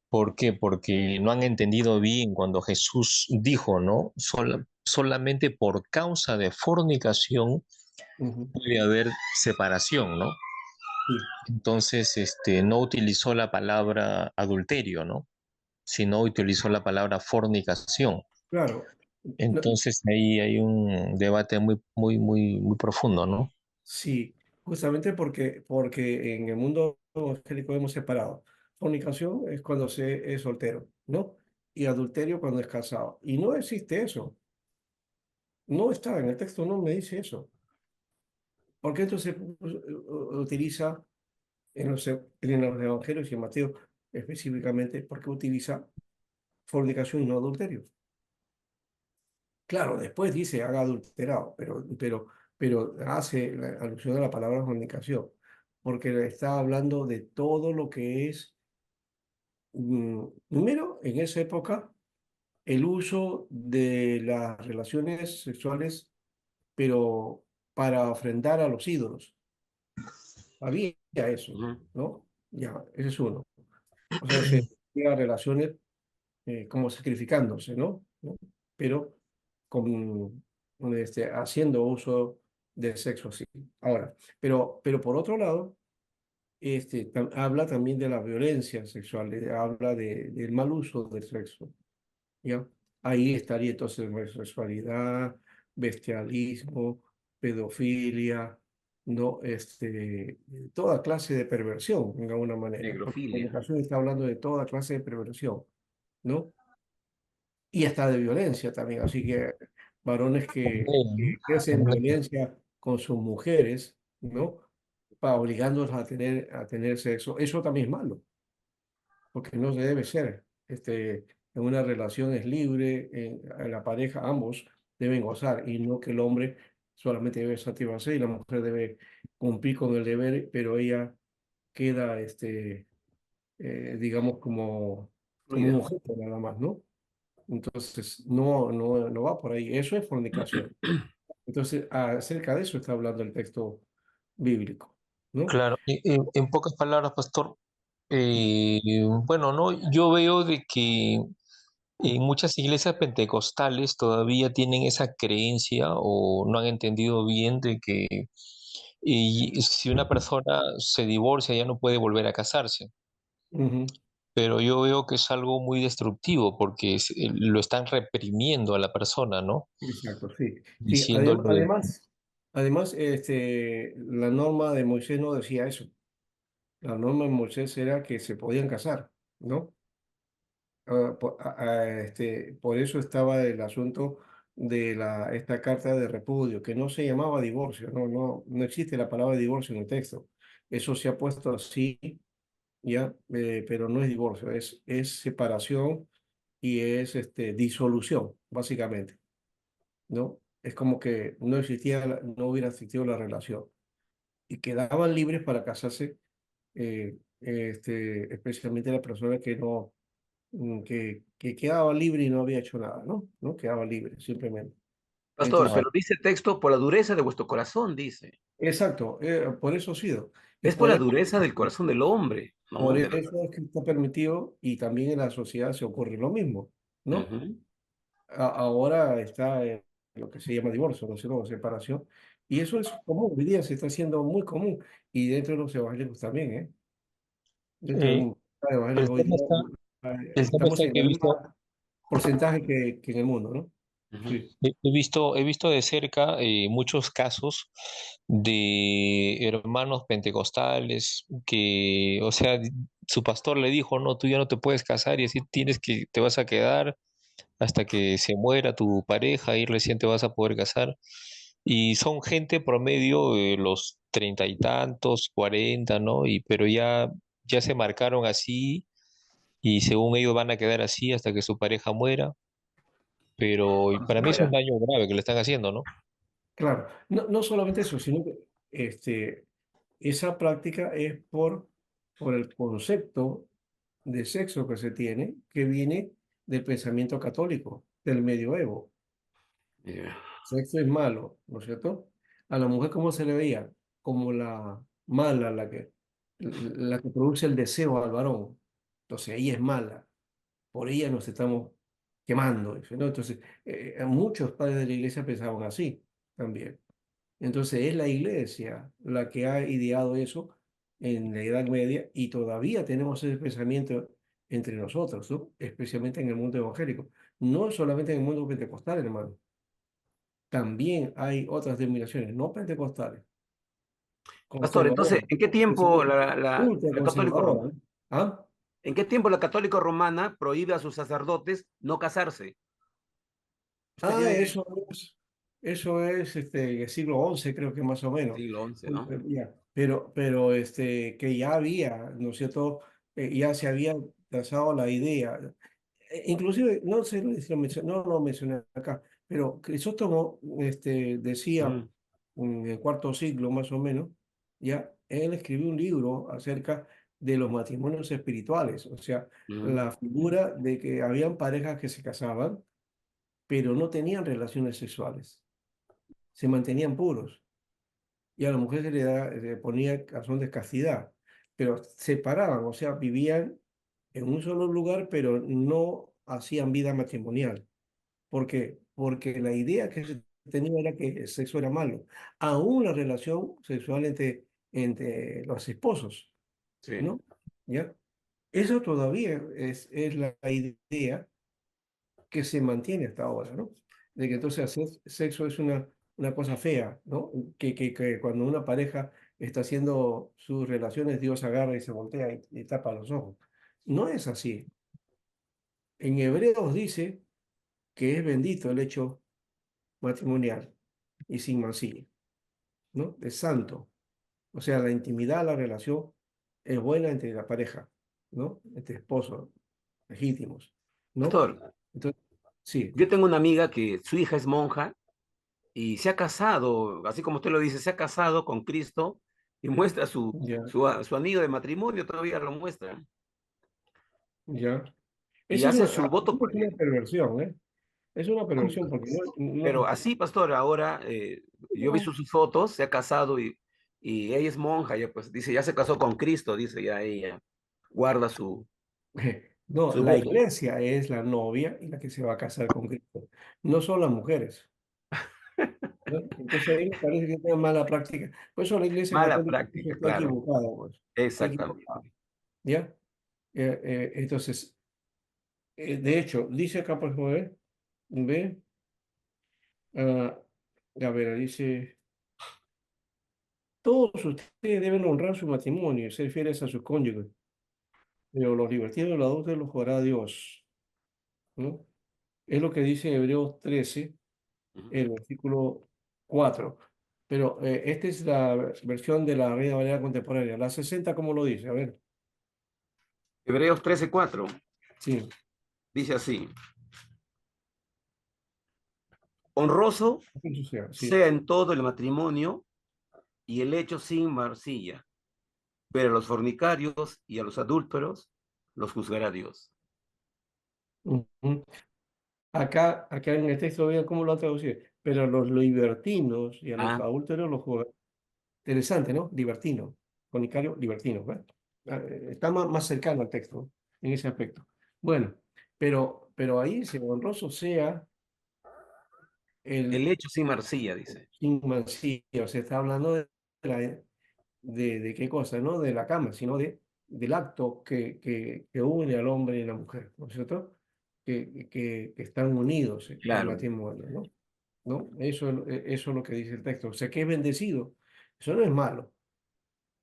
¿Por qué? Porque no han entendido bien cuando Jesús dijo, ¿no? Solamente por causa de fornicación Ujú, puede haber separación, ¿no? sí, Entonces, no utilizó la palabra adulterio, ¿no? Sino utilizó la palabra fornicación. claro. No, Entonces ahí hay un debate muy, muy, muy, muy profundo, ¿no? sí, justamente porque en el mundo evangélico hemos separado. Fornicación es cuando se es soltero, ¿no? Y adulterio cuando es casado. Y no existe eso. No está, en el texto no me dice eso. ¿Por qué entonces utiliza en los evangelios y en Mateo específicamente, por qué utiliza fornicación y no adulterio? Claro, después dice haga adulterado, pero hace alusión a la palabra fornicación, porque está hablando de todo lo que es, primero, en esa época, el uso de las relaciones sexuales, pero para ofrendar a los ídolos. Había eso, Ujú. ¿no? Ya, ese es uno. O sea, se hacía relaciones como sacrificándose, ¿no? Pero haciendo uso del sexo así. Ahora, pero por otro lado, habla también de la violencia sexual, habla del mal uso del sexo, ¿ya? Ahí estaría entonces homosexualidad, bestialismo, pedofilia, ¿no? Toda clase de perversión, de alguna manera, porque la Negrofilia. comunicación está hablando de toda clase de perversión, ¿no? Y hasta de violencia también. Así que varones que hacen violencia con sus mujeres, ¿no? Para obligándolos a tener sexo, eso también es malo, porque no se debe ser. En una relación es libre, en la pareja ambos deben gozar y no que el hombre solamente debe satisfacer y la mujer debe cumplir con el deber, pero ella queda, digamos, como un Fluida. objeto nada más, ¿no? Entonces, no va por ahí. Eso es fornicación. Entonces, acerca de eso está hablando el texto bíblico, ¿no? Claro, en pocas palabras, pastor, bueno, no, yo veo de que en muchas iglesias pentecostales todavía tienen esa creencia o no han entendido bien de que si una persona se divorcia ya no puede volver a casarse. Ujú. Pero yo veo que es algo muy destructivo porque lo están reprimiendo a la persona, ¿no? Exacto, sí. Sí, Diciéndole, además, la norma de Moisés no decía eso. La norma de Moisés era que se podían casar, ¿no? Por eso estaba el asunto de esta carta de repudio, que no se llamaba divorcio, no existe la palabra divorcio en el texto. Eso se ha puesto así, ya, pero no es divorcio, es separación y es disolución, básicamente, ¿no? Es como que no existía, no hubiera existido la relación y quedaban libres para casarse, especialmente las personas que no que quedaba libre y no había hecho nada, ¿no? ¿No? Quedaba libre, simplemente. Pastor, Entonces, ah, pero dice el texto, por la dureza de vuestro corazón, dice. exacto, por eso ha sido. Y Es por la dureza del corazón del hombre, por ¿no? eso es que está permitido y también en la sociedad se ocurre lo mismo, ¿no? Ujú. Ahora está lo que se llama divorcio, ¿no es cierto? O separación. Y eso es común, hoy día se está haciendo muy común. Y dentro de los evangélicos también, ¿eh? Dentro de eh, los el evangélicos hoy tema día está, el tema estamos está en que el mismo porcentaje que en el mundo, ¿no? Ujú. Sí. he visto de cerca muchos casos de hermanos pentecostales que, o sea, su pastor le dijo, no, tú ya no te puedes casar y así te vas a quedar hasta que se muera tu pareja y recién te vas a poder casar. Y son gente promedio de los treinta y tantos, cuarenta, ¿no? Pero ya se marcaron así y según ellos van a quedar así hasta que su pareja muera. Pero Cuando se para mí es un muera. daño grave que le están haciendo, ¿no? Claro, no solamente eso, sino que esa práctica es por el concepto de sexo que se tiene, que viene del pensamiento católico, del medioevo. Yeah. Sexo es malo, ¿no es cierto? A la mujer, ¿cómo se le veía? Como la mala, la que produce el deseo al varón. Entonces, ella es mala, por ella nos estamos quemando, dice, ¿no? Entonces, muchos padres de la iglesia pensaban así también. Entonces es la iglesia la que ha ideado eso en la Edad Media y todavía tenemos ese pensamiento entre nosotros, ¿no? Especialmente en el mundo evangélico. No solamente en el mundo pentecostal, hermano. También hay otras denominaciones no pentecostales, Pastor, entonces, conservadoras, ¿en qué tiempo especialmente ultra la católico conservadoras, ¿no? ¿Ah? en qué tiempo la católica romana prohíbe a sus sacerdotes no casarse? ¿Usted Ah, tiene eso es el siglo XI, creo que más o menos. siglo XI, ¿no? Ya. Pero que ya había, ¿no es cierto? Ya se había trazado la idea. Inclusive, no sé si no lo mencioné acá, pero Crisóstomo decía Ujú, en el cuarto siglo más o menos, ya, él escribió un libro acerca de los matrimonios espirituales, o sea, ujú. la figura de que habían parejas que se casaban pero no tenían relaciones sexuales, se mantenían puros. Y a la mujer le ponía razón de castidad, pero separaban, o sea, vivían en un solo lugar, pero no hacían vida matrimonial. ¿Por qué? Porque la idea que se tenía era que el sexo era malo, aún la relación sexual entre los esposos, Sí. ¿no? ¿Ya? Eso todavía es la idea que se mantiene hasta ahora, ¿no? De que entonces hacer sexo es una cosa fea, ¿no? Que cuando una pareja está haciendo sus relaciones, Dios agarra y se voltea y tapa los ojos. No es así. En Hebreos dice que es bendito el hecho matrimonial y sin mancilla, ¿no? Es santo. O sea, la intimidad, la relación es buena entre la pareja, ¿no? Entre esposos legítimos, ¿no? Pastor, Entonces, sí, yo tengo una amiga que su hija es monja y se ha casado, así como usted lo dice, se ha casado con Cristo y muestra ya, su anillo de matrimonio, todavía lo muestra. ya. y Esa es hace una, su voto es por una él. perversión, ¿eh? Es una perversión porque Pero así, pastor, ahora yo he No, visto sus fotos, se ha casado y ella es monja, ya pues dice, ya se casó con Cristo, dice, ya ella guarda no, su la voto. iglesia es la novia y la que se va a casar con Cristo. No son las mujeres, ¿no? Entonces ahí me parece que es una mala práctica. Por eso la iglesia Mala católica práctica, está claro, equivocada, pues. Está equivocada, exactamente. ¿ya? Entonces, de hecho, dice acá, por ejemplo, ve, ah, a ver, dice, todos ustedes deben honrar su matrimonio y ser fieles a sus cónyuges, pero los libertinos y los adultos los juzgará Dios, ¿no? Es lo que dice Hebreos 13, Ujú. el versículo 4. Pero esta es la versión de la Reina Valera contemporánea. La 60, ¿cómo lo dice? A ver, Hebreos 13:4 sí. dice así, honroso Eso sea, sí. sea en todo el matrimonio y el hecho sin marcilla, pero a los fornicarios y a los adúlteros los juzgará Dios. Ujú. Acá en el texto, vean cómo lo han traducido. Pero a los libertinos y a los Ah, adúlteros los juzgará. Interesante, ¿no? Libertino. Fornicario, libertino. ¿Ves? Está más cercano al texto, ¿no? En ese aspecto. Bueno, pero ahí dice, honroso sea el el hecho sin marcilla, dice. sin mancilla. O sea, está hablando la, de qué cosa, no de la cama, sino del acto que une al hombre y a la mujer, ¿no es cierto? Que están unidos en Claro, matrimonio, ¿no? ¿No? Eso es lo que dice el texto. O sea, que es bendecido. Eso no es malo.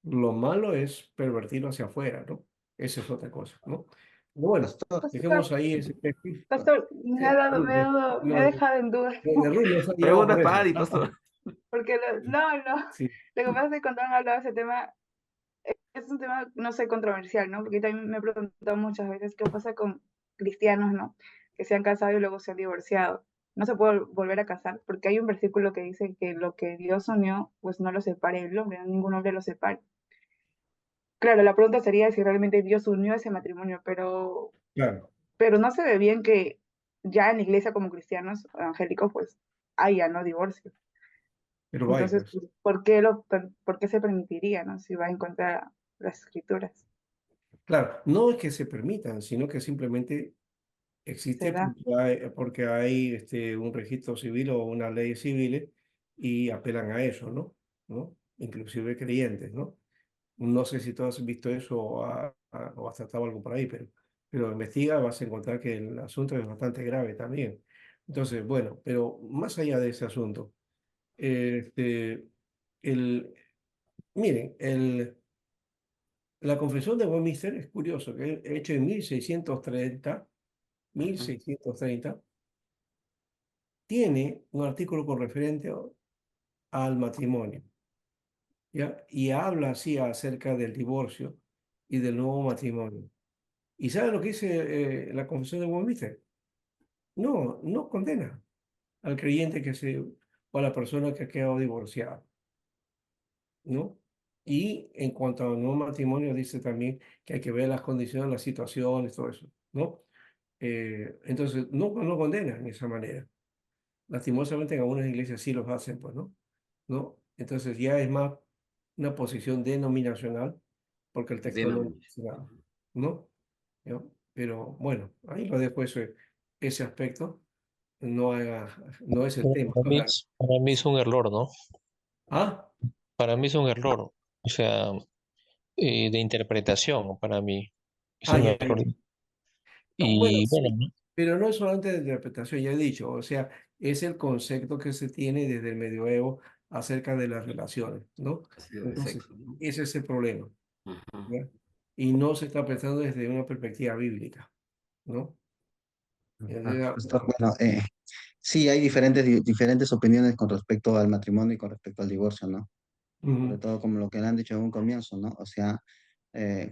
Lo malo es pervertirlo hacia afuera, ¿no? Esa es otra cosa, ¿no? Pero bueno, Pastor, dejemos pastor, ahí ese texto. pastor, Sí, me ha dejado en duda. de Ruth nos ha llevado preguntas por para eso. Adi, pastor. Porque no, no. Sí, Lo que pasa es que cuando han hablado de ese tema, es un tema, no sé, controversial, ¿no? Porque también me he preguntado muchas veces qué pasa con cristianos, ¿no? Que se han casado y luego se han divorciado. No se puede volver a casar, porque hay un versículo que dice que lo que Dios unió, pues no lo separe el hombre, no ningún hombre lo separe. Claro, la pregunta sería si realmente Dios unió ese matrimonio, claro, pero no se ve bien que ya en la iglesia como cristianos evangélicos, pues haya, ¿no? Divorcio. pero vaya, Entonces, pues. por qué se permitiría, ¿no? Si va en contra de las escrituras. Claro, no es que se permitan, sino que simplemente Se existe da. porque hay un registro civil o una ley civil y apelan a eso, ¿no? ¿No? Inclusive creyentes, ¿no? No sé si tú has visto eso o has tratado algo por ahí, pero investiga, vas a encontrar que el asunto es bastante grave también. Entonces, bueno, pero más allá de ese asunto, este, el, miren, la Confesión de Westminster es curioso, que es hecho en 1630, Ujú. 1630, tiene un artículo con referente al matrimonio, ¿ya? Y habla así acerca del divorcio y del nuevo matrimonio. ¿Y sabe lo que dice la Confesión de Westminster? No, no condena al creyente o a la persona que ha quedado divorciada, ¿no? Y en cuanto al nuevo matrimonio, dice también que hay que ver las condiciones, las situaciones, todo eso, ¿no? Entonces, no condenan de esa manera. Lastimosamente en algunas iglesias sí los hacen, pues, ¿no? ¿No? Entonces ya es más una posición denominacional, porque el texto no Denominación. dice nada, ¿no? ¿No? Pero bueno, ahí lo dejo ese aspecto, no es el tema. Ahora, Para mí es un error, ¿no? ah, Para mí es un error, o sea, de interpretación, para mí es un ya, error. ya. No, bueno, Y bueno, sí, ¿no? pero no es solamente de interpretación, ya he dicho, o sea, es el concepto que se tiene desde el medioevo acerca de las relaciones, ¿no? Ha sido de Entonces, sexo, ¿no? ese es el problema, Ujú. ¿ya? Y no se está pensando desde una perspectiva bíblica, ¿no? Pastor, bueno, sí, hay diferentes opiniones con respecto al matrimonio y con respecto al divorcio, ¿no? Sobre Ujú, todo como lo que le han dicho en un comienzo, ¿no? O sea,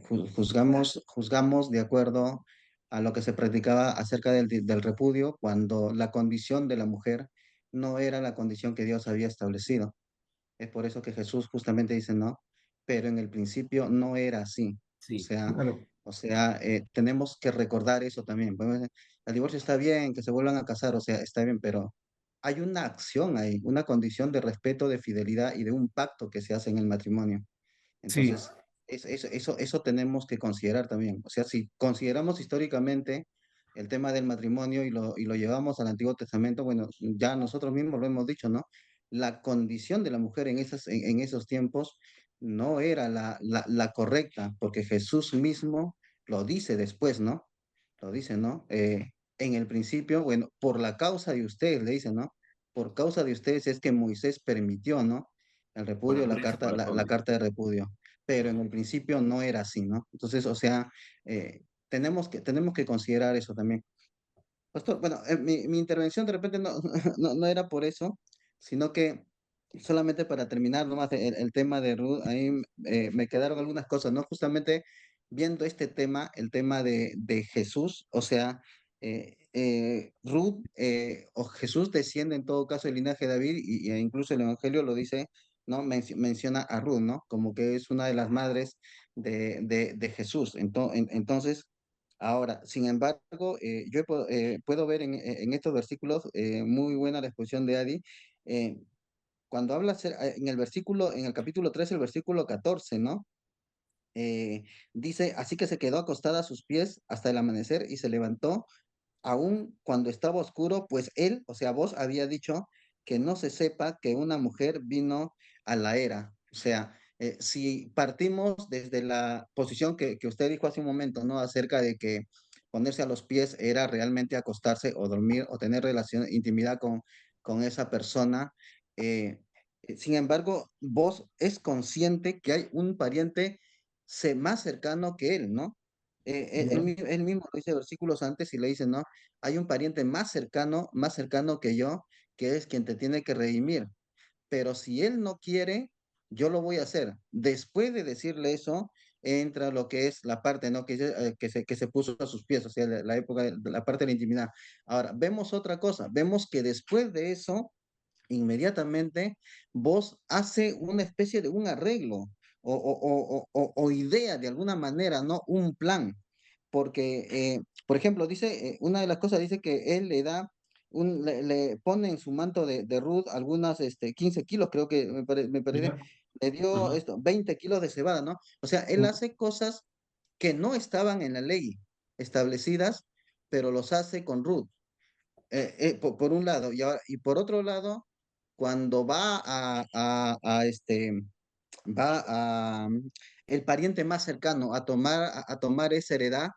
juzgamos de acuerdo a lo que se practicaba acerca del repudio cuando la condición de la mujer no era la condición que Dios había establecido. Es por eso que Jesús justamente dice, no, pero en el principio no era así. O Sí, sea, claro, O sea, tenemos que recordar eso también. El divorcio está bien, que se vuelvan a casar, o sea, está bien, pero hay una acción ahí, una condición de respeto, de fidelidad y de un pacto que se hace en el matrimonio. Sí, Entonces, eso tenemos que considerar también. O sea, si consideramos históricamente el tema del matrimonio y lo llevamos al Antiguo Testamento, bueno, ya nosotros mismos lo hemos dicho, ¿no? La condición de la mujer en esos tiempos no era la correcta, porque Jesús mismo lo dice después, ¿no? Lo dice, ¿no? En el principio, bueno, por la causa de ustedes, le dice, ¿no? Por causa de ustedes es que Moisés permitió, ¿no? El Por repudio, pureza la corazón. carta de repudio, pero en el principio no era así, ¿no? Entonces, o sea, tenemos que considerar eso también. Pastor, bueno, mi intervención de repente no, no era por eso, sino que solamente para terminar nomás el tema de Ruth, ahí me quedaron algunas cosas, ¿no? Justamente viendo este tema, el tema de Jesús, o sea, Ruth o Jesús desciende en todo caso del linaje de David e incluso el Evangelio lo dice, ¿no? Menciona a Ruth, ¿no? Como que es una de las madres de Jesús. Entonces, ahora, sin embargo, puedo ver en estos versículos muy buena la exposición de Adi. eh, Cuando habla en el versículo, en el capítulo 3 el versículo 14, ¿no? Dice, así que se quedó acostada a sus pies hasta el amanecer y se levantó aun cuando estaba oscuro, pues él, o sea, vos había dicho que no se sepa que una mujer vino a la era. O sea, si partimos desde la posición que usted dijo hace un momento, ¿no? Acerca de que ponerse a los pies era realmente acostarse o dormir o tener relación, intimidad con esa persona. eh, Sin embargo, vos es consciente que hay un pariente más cercano que él, ¿no? ya, Él mismo lo dice versículos antes y le dice, ¿no? Hay un pariente más cercano que yo, que es quien te tiene que redimir. Pero si él no quiere, yo lo voy a hacer. Después de decirle eso, entra lo que es la parte, ¿no? Que se puso a sus pies, o sea, la época, de la parte de la intimidad. Ahora, vemos otra cosa, vemos que después de eso, inmediatamente vos hace una especie de un arreglo o idea de alguna manera, ¿no? Un plan. Porque, por ejemplo, dice, una de las cosas dice que él le pone en su manto de Ruth algunas, 15 kilos, creo que me parece, ya. le dio Ujú, esto, 20 kilos de cebada, ¿no? O sea, él ujú. hace cosas que no estaban en la ley establecidas, pero los hace con Ruth por un lado, y por otro lado, cuando va el pariente más cercano a tomar esa heredad,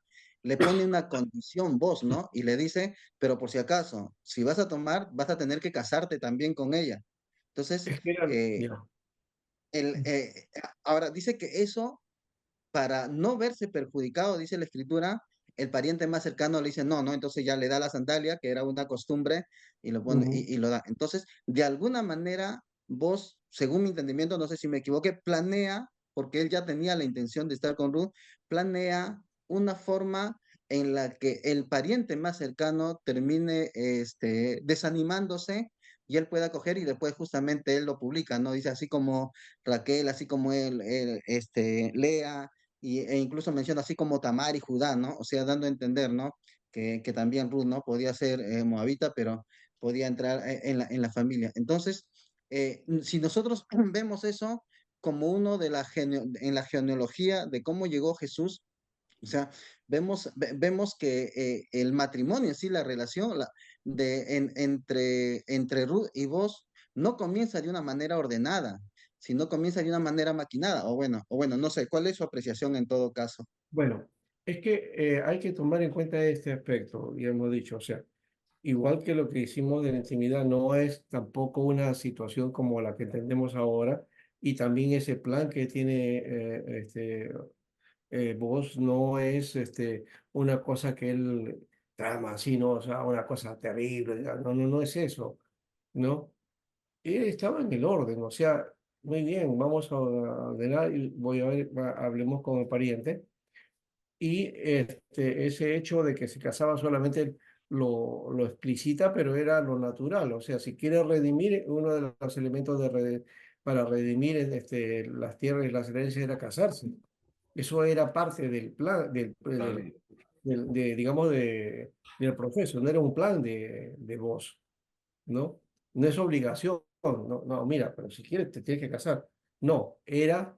le pone una condición vos, ¿no? Y le dice, pero por si acaso, si vas a tomar, vas a tener que casarte también con ella. Entonces, Es que eran, eh, ya. el, eh, ahora dice que eso para no verse perjudicado, dice la escritura, el pariente más cercano le dice, no, no, entonces ya le da la sandalia, que era una costumbre, y lo pone Ujú. y lo da. Entonces, de alguna manera, vos, según mi entendimiento, no sé si me equivoqué, planea, porque él ya tenía la intención de estar con Ruth, planea una forma en la que el pariente más cercano termine desanimándose y él pueda coger y después justamente él lo publica, ¿no? Dice así como Raquel, así como Lea, e incluso menciona así como Tamar y Judá, ¿no? O sea, dando a entender, ¿no? Que también Ruth, ¿no? Podía ser moabita, pero podía entrar en la familia. Entonces, si nosotros vemos eso como uno en la genealogía de cómo llegó Jesús, o sea, vemos que el matrimonio, en sí, la relación entre Ruth y vos no comienza de una manera ordenada, sino comienza de una manera maquinada, o bueno, no sé, ¿cuál es su apreciación en todo caso? Bueno, es que hay que tomar en cuenta este aspecto, ya hemos dicho, o sea, igual que lo que hicimos de la intimidad, no es tampoco una situación como la que entendemos ahora, y también ese plan que tiene vos no es una cosa que él trama así, ¿no? O sea, una cosa terrible, ya, no, no, no es eso, ¿no? Él estaba en el orden, o sea, muy bien, vamos a ordenar y voy a ver, hablemos con el pariente. Y ese hecho de que se casaba solamente lo explicita, pero era lo natural. O sea, si quiere redimir, uno de los elementos para redimir las tierras y las herencias era casarse. Eso era parte del plan, Está bien. digamos, del proceso, no era un plan de vos, ¿no? No es obligación, no, no, mira, pero si quieres te tienes que casar. No, era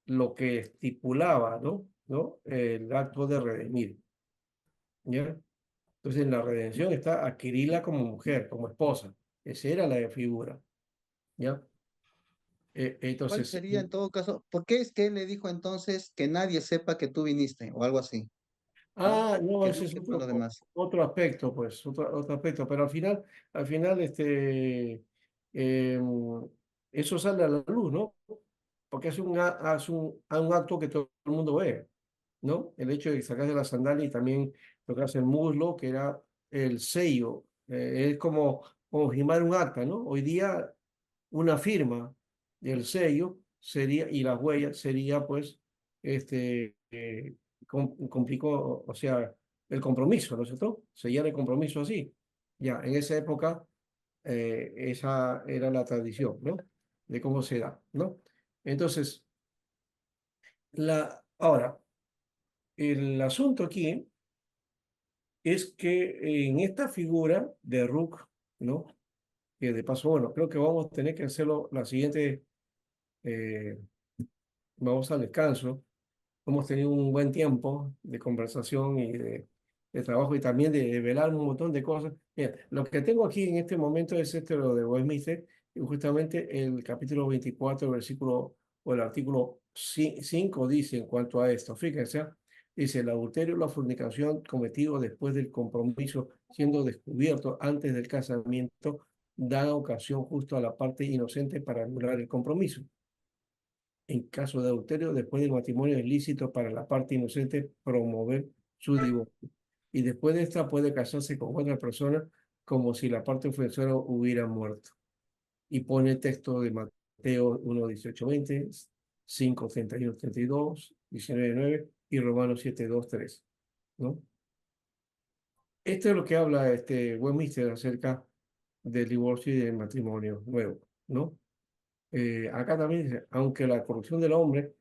lo que estipulaba, ¿no? ¿No? El acto de redimir, ¿ya? Entonces en la redención está adquirirla como mujer, como esposa. Esa era la figura, ¿ya? ¿Cuál Entonces, sería en todo caso? ¿Por qué es que él le dijo entonces que nadie sepa que tú viniste o algo así? ¿No? no, Que ese no es sepan los demás. otro aspecto, pues, otro aspecto, pero al final, eso sale a la luz, ¿no? Porque hace un acto que todo el mundo ve, ¿no? El hecho de sacarse la sandalia y también tocarse el muslo, que era el sello, es como firmar un acta, ¿no? Hoy día una firma del sello sería, y las huellas sería, pues, complicó, o sea, el compromiso, ¿no es cierto? Sellar el compromiso así. Ya, en esa época, esa era la tradición, ¿no? De cómo se da, ¿no? Entonces, ahora, el asunto aquí es que en esta figura de Rook, ¿no? Que de paso, bueno, creo que vamos a tener que hacerlo la siguiente, eh, vamos al descanso. Hemos tenido un buen tiempo de conversación y de trabajo y también de velar un montón de cosas. Mira, lo que tengo aquí en este momento es lo de Westminster, y justamente el capítulo 24, versículo o el artículo 5 dice en cuanto a esto. Fíjense, dice: el adulterio o la fornicación cometido después del compromiso, siendo descubierto antes del casamiento, da ocasión justo a la parte inocente para anular el compromiso. En caso de adulterio, después del matrimonio es lícito para la parte inocente promover su divorcio. Y después de esta puede casarse con otra persona como si la parte ofensora hubiera muerto. Y pone texto de Mateo 1, 18, 20, 5, 31, 32, 19, 9 y Romanos 7, 2, 3. ¿No? Esto es lo que habla Westminster acerca del divorcio y del matrimonio nuevo, ¿no? Acá también dice: aunque la corrupción del hombre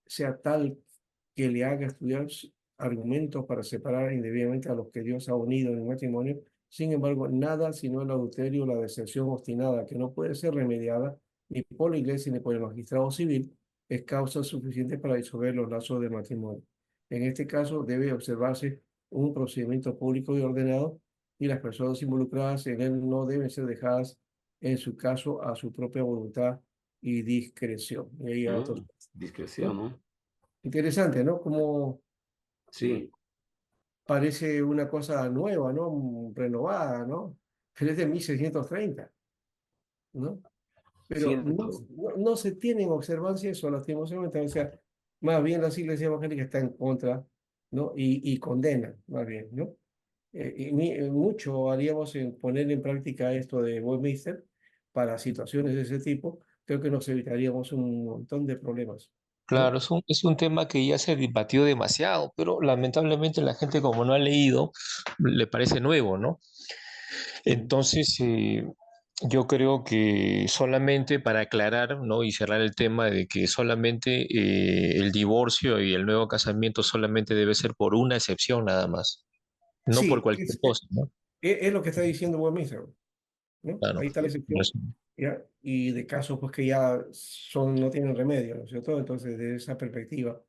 sea tal que le haga estudiar argumentos para separar indebidamente a los que Dios ha unido en el matrimonio, sin embargo, nada sino el adulterio, la deserción obstinada, que no puede ser remediada ni por la iglesia ni por el magistrado civil, es causa suficiente para disolver los lazos de matrimonio. En este caso, debe observarse un procedimiento público y ordenado, y las personas involucradas en él no deben ser dejadas, en su caso, a su propia voluntad y discreción. Y ahí hay otros, Discreción, ¿no? ¿no? Interesante, ¿no? Como Sí, parece una cosa nueva, ¿no? Renovada, ¿no? Pero es de 1630, ¿no? Pero no, cierto. no se tiene en observancia eso, lastimosamente. O sea, más bien las iglesias evangélicas están en contra, ¿no? Y condenan, más bien, ¿no? Mucho haríamos en poner en práctica esto de Westminster para situaciones de ese tipo. Creo que nos evitaríamos un montón de problemas, ¿no? Claro, es un tema que ya se debatió demasiado, pero lamentablemente la gente como no ha leído, le parece nuevo, ¿no? Mm. Entonces, yo creo que solamente para aclarar, ¿no? Y cerrar el tema de que solamente el divorcio y el nuevo casamiento solamente debe ser por una excepción nada más, no por Sí, cualquier cosa, ¿no? es lo que está diciendo Westminster, ¿no? Claro. Ahí está la excepción, ¿ya? Y de casos pues que ya no tienen remedio, ¿no es cierto? Entonces, desde esa perspectiva,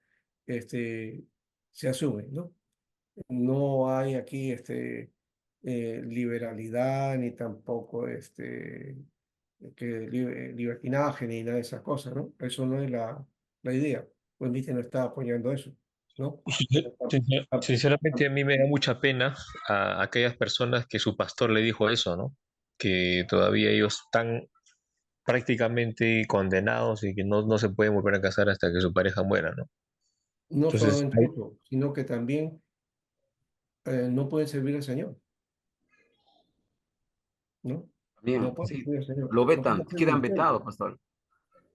este, se asume, ¿no? No hay aquí liberalidad ni tampoco libertinaje ni nada de esas cosas, ¿no? Eso no es la idea. Westminster no está apoyando eso, ¿no? Sinceramente, a mí me da mucha pena a aquellas personas que su pastor le dijo eso, ¿no? Que todavía ellos están prácticamente condenados y que no se pueden volver a casar hasta que su pareja muera, ¿no? No Entonces, solamente eso, sino que también no pueden servir al Señor, ¿no? No Bien, pueden sí. servir al Señor, Lo no pueden vetan, hacer quedan ministerio. vetados, pastor.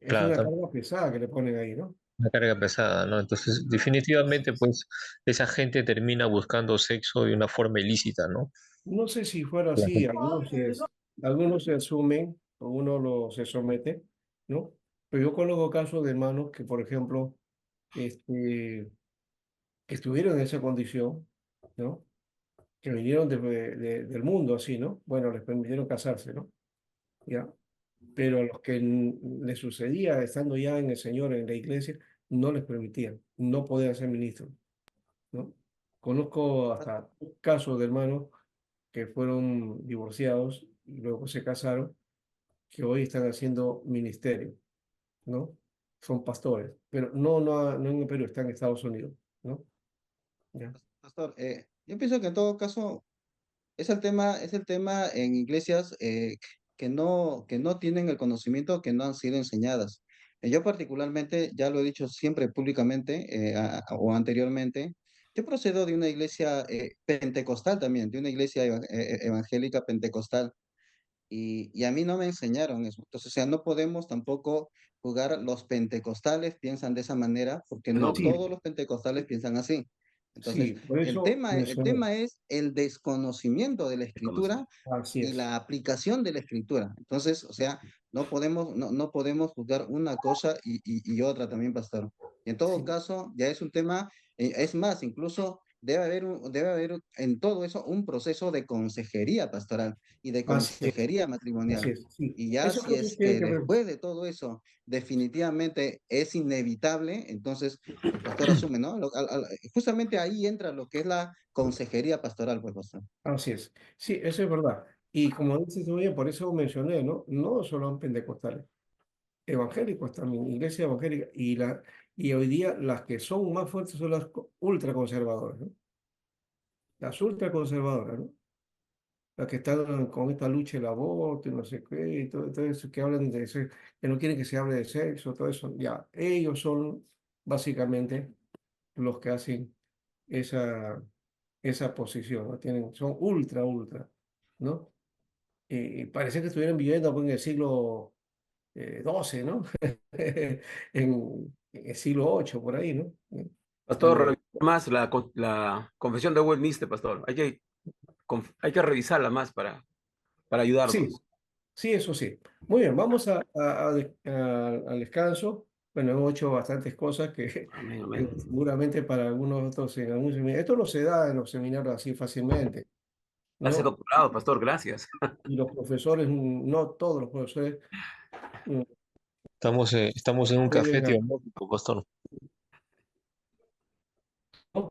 Es claro, una carga pesada que le ponen ahí, ¿no? una carga pesada, ¿no? Entonces, definitivamente, pues, esa gente termina buscando sexo de una forma ilícita, ¿no? No sé si fuera La así, gente- algunos se asumen, se somete, ¿no? Pero yo conozco casos de hermanos que, por ejemplo, este, estuvieron en esa condición, ¿no? Que vinieron del mundo así, ¿no? Bueno, les permitieron casarse, ¿no? ¿Ya? Pero a los que les sucedía estando ya en el Señor, en la iglesia, no les permitían, no podían ser ministros, ¿no? Conozco hasta casos de hermanos que fueron divorciados y luego se casaron, que hoy están haciendo ministerio, ¿no? Son pastores, pero no en el Perú, están en Estados Unidos, ¿no? ¿Ya? Pastor, yo pienso que en todo caso es el tema en iglesias que no tienen el conocimiento, que no han sido enseñadas. Yo particularmente, ya lo he dicho siempre públicamente o anteriormente, yo procedo de una iglesia pentecostal también, de una iglesia evangélica pentecostal. Y a mí no me enseñaron eso. Entonces, o sea, no podemos tampoco jugar, los pentecostales piensan de esa manera, porque no No, Sí, todos los pentecostales piensan así. Entonces, sí, por eso el mencioné. tema es el desconocimiento de la conocí. escritura Así y es. la aplicación de la escritura. Entonces, o sea, no podemos juzgar una cosa y otra también, pastor. Y en todo Sí, caso, ya es un tema, es más, incluso debe haber en todo eso un proceso de consejería pastoral y de así es. consejería Así matrimonial. es. Sí. Y ya Eso si creo que es tiene que que ver. después de todo eso definitivamente es inevitable, entonces el pastor asume, ¿no? Justamente ahí entra lo que es la consejería pastoral, pues, pastor. Así es. Sí, eso es verdad. Y como dices tú bien, por eso mencioné, ¿no? No solo en pentecostales, evangélicos también, iglesia evangélica. Y hoy día las que son más fuertes son las ultraconservadoras, ¿no? Las ultraconservadoras, ¿no? Las que están con esta lucha del aborto y no sé qué, y todo eso, que hablan de eso, que no quieren que se hable de sexo, todo eso. Ya, ellos son básicamente los que hacen esa, esa posición, ¿no? Son ultra, ¿no? Y parece que estuvieran viviendo pues, en el siglo XII, ¿no? En el siglo VIII, por ahí, ¿no? Pastor, Cuando, revisa más la confesión de Westminster, pastor. Hay que revisarla más para sí, ayudarnos. sí, eso sí. Muy bien, vamos al descanso. Bueno, hemos hecho bastantes cosas que Amén, amén. seguramente para algunos otros en algún seminario. Esto no se da en los seminarios así fácilmente, Hace ¿no? doctorado, pastor, gracias. Y los profesores, no todos los profesores, mm, Estamos en un café atreven a... teológico, pastor. ¿no?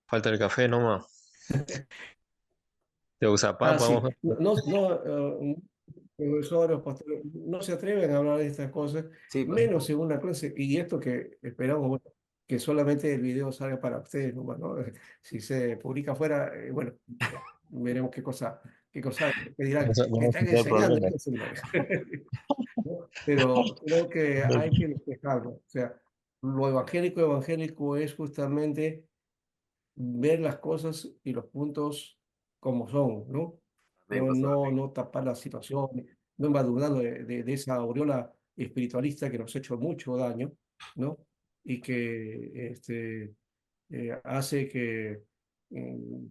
Falta el café nomás. De Ah, Usapapa, sí. vamos. Profesores, pastores, no se atreven a hablar de estas cosas, Sí, pastor. menos en una clase. Y esto que esperamos, bueno, que solamente el video salga para ustedes, ¿no? Bueno, si se publica afuera, bueno, ya, veremos qué cosa que dirán, que Vamos a están tener enseñando en problemas. el seminario. ¿No? Pero creo que hay que despejarlo. O sea, lo evangélico es justamente ver las cosas y los puntos como son, ¿no? Amén, pastor. No tapar la situación, no embadurnarnos de esa aureola espiritualista que nos ha hecho mucho daño, ¿no? Y que hace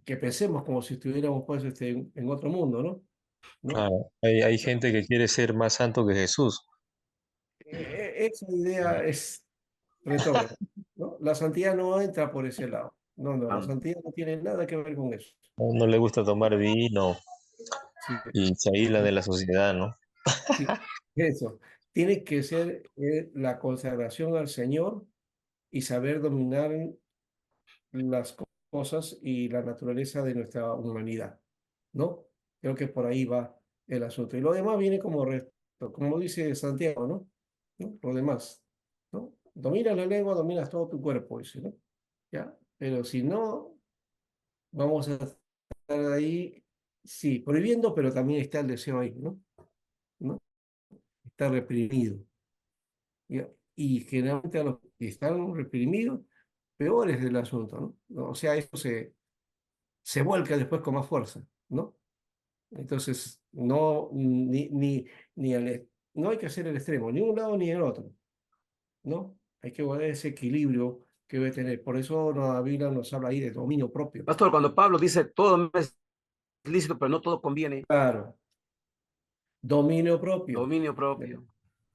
que pensemos como si estuviéramos pues, en otro mundo, ¿no? ¿No? Claro, hay gente que quiere ser más santo que Jesús. Esa idea es retrógrada, ¿no? La santidad no entra por ese lado. No, la Amén. santidad no tiene nada que ver con eso. No le gusta tomar vino Sí. y se aísla de la sociedad, ¿no? Sí, eso. Tiene que ser la consagración al Señor y saber dominar las cosas y la naturaleza de nuestra humanidad, ¿no? Creo que por ahí va el asunto. Y lo demás viene como resto, como dice Santiago, ¿no? ¿No? Lo demás, ¿no? Dominas la lengua, dominas todo tu cuerpo, dice, ¿no? ¿Ya? Pero si no, vamos a estar ahí, sí, prohibiendo, pero también está el deseo ahí, ¿no? ¿No? Está reprimido. ¿Ya? Y generalmente a los que están reprimidos, peor es el asunto, ¿no? O sea, eso se vuelca después con más fuerza, ¿no? Entonces, no hay que hacer el extremo, ni un lado ni el otro, ¿no? Hay que guardar ese equilibrio que debe tener. Por eso la Biblia nos habla ahí de dominio propio. Pastor, cuando Pablo dice todo me es lícito, pero no todo conviene, Claro, dominio propio, dominio ¿eh? propio,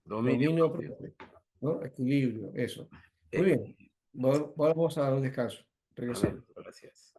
dominio Dominio propio. propio, ¿no? Equilibrio, eso. Muy Eh, bien. Vamos a dar un descanso. A ver, Regresamos. gracias.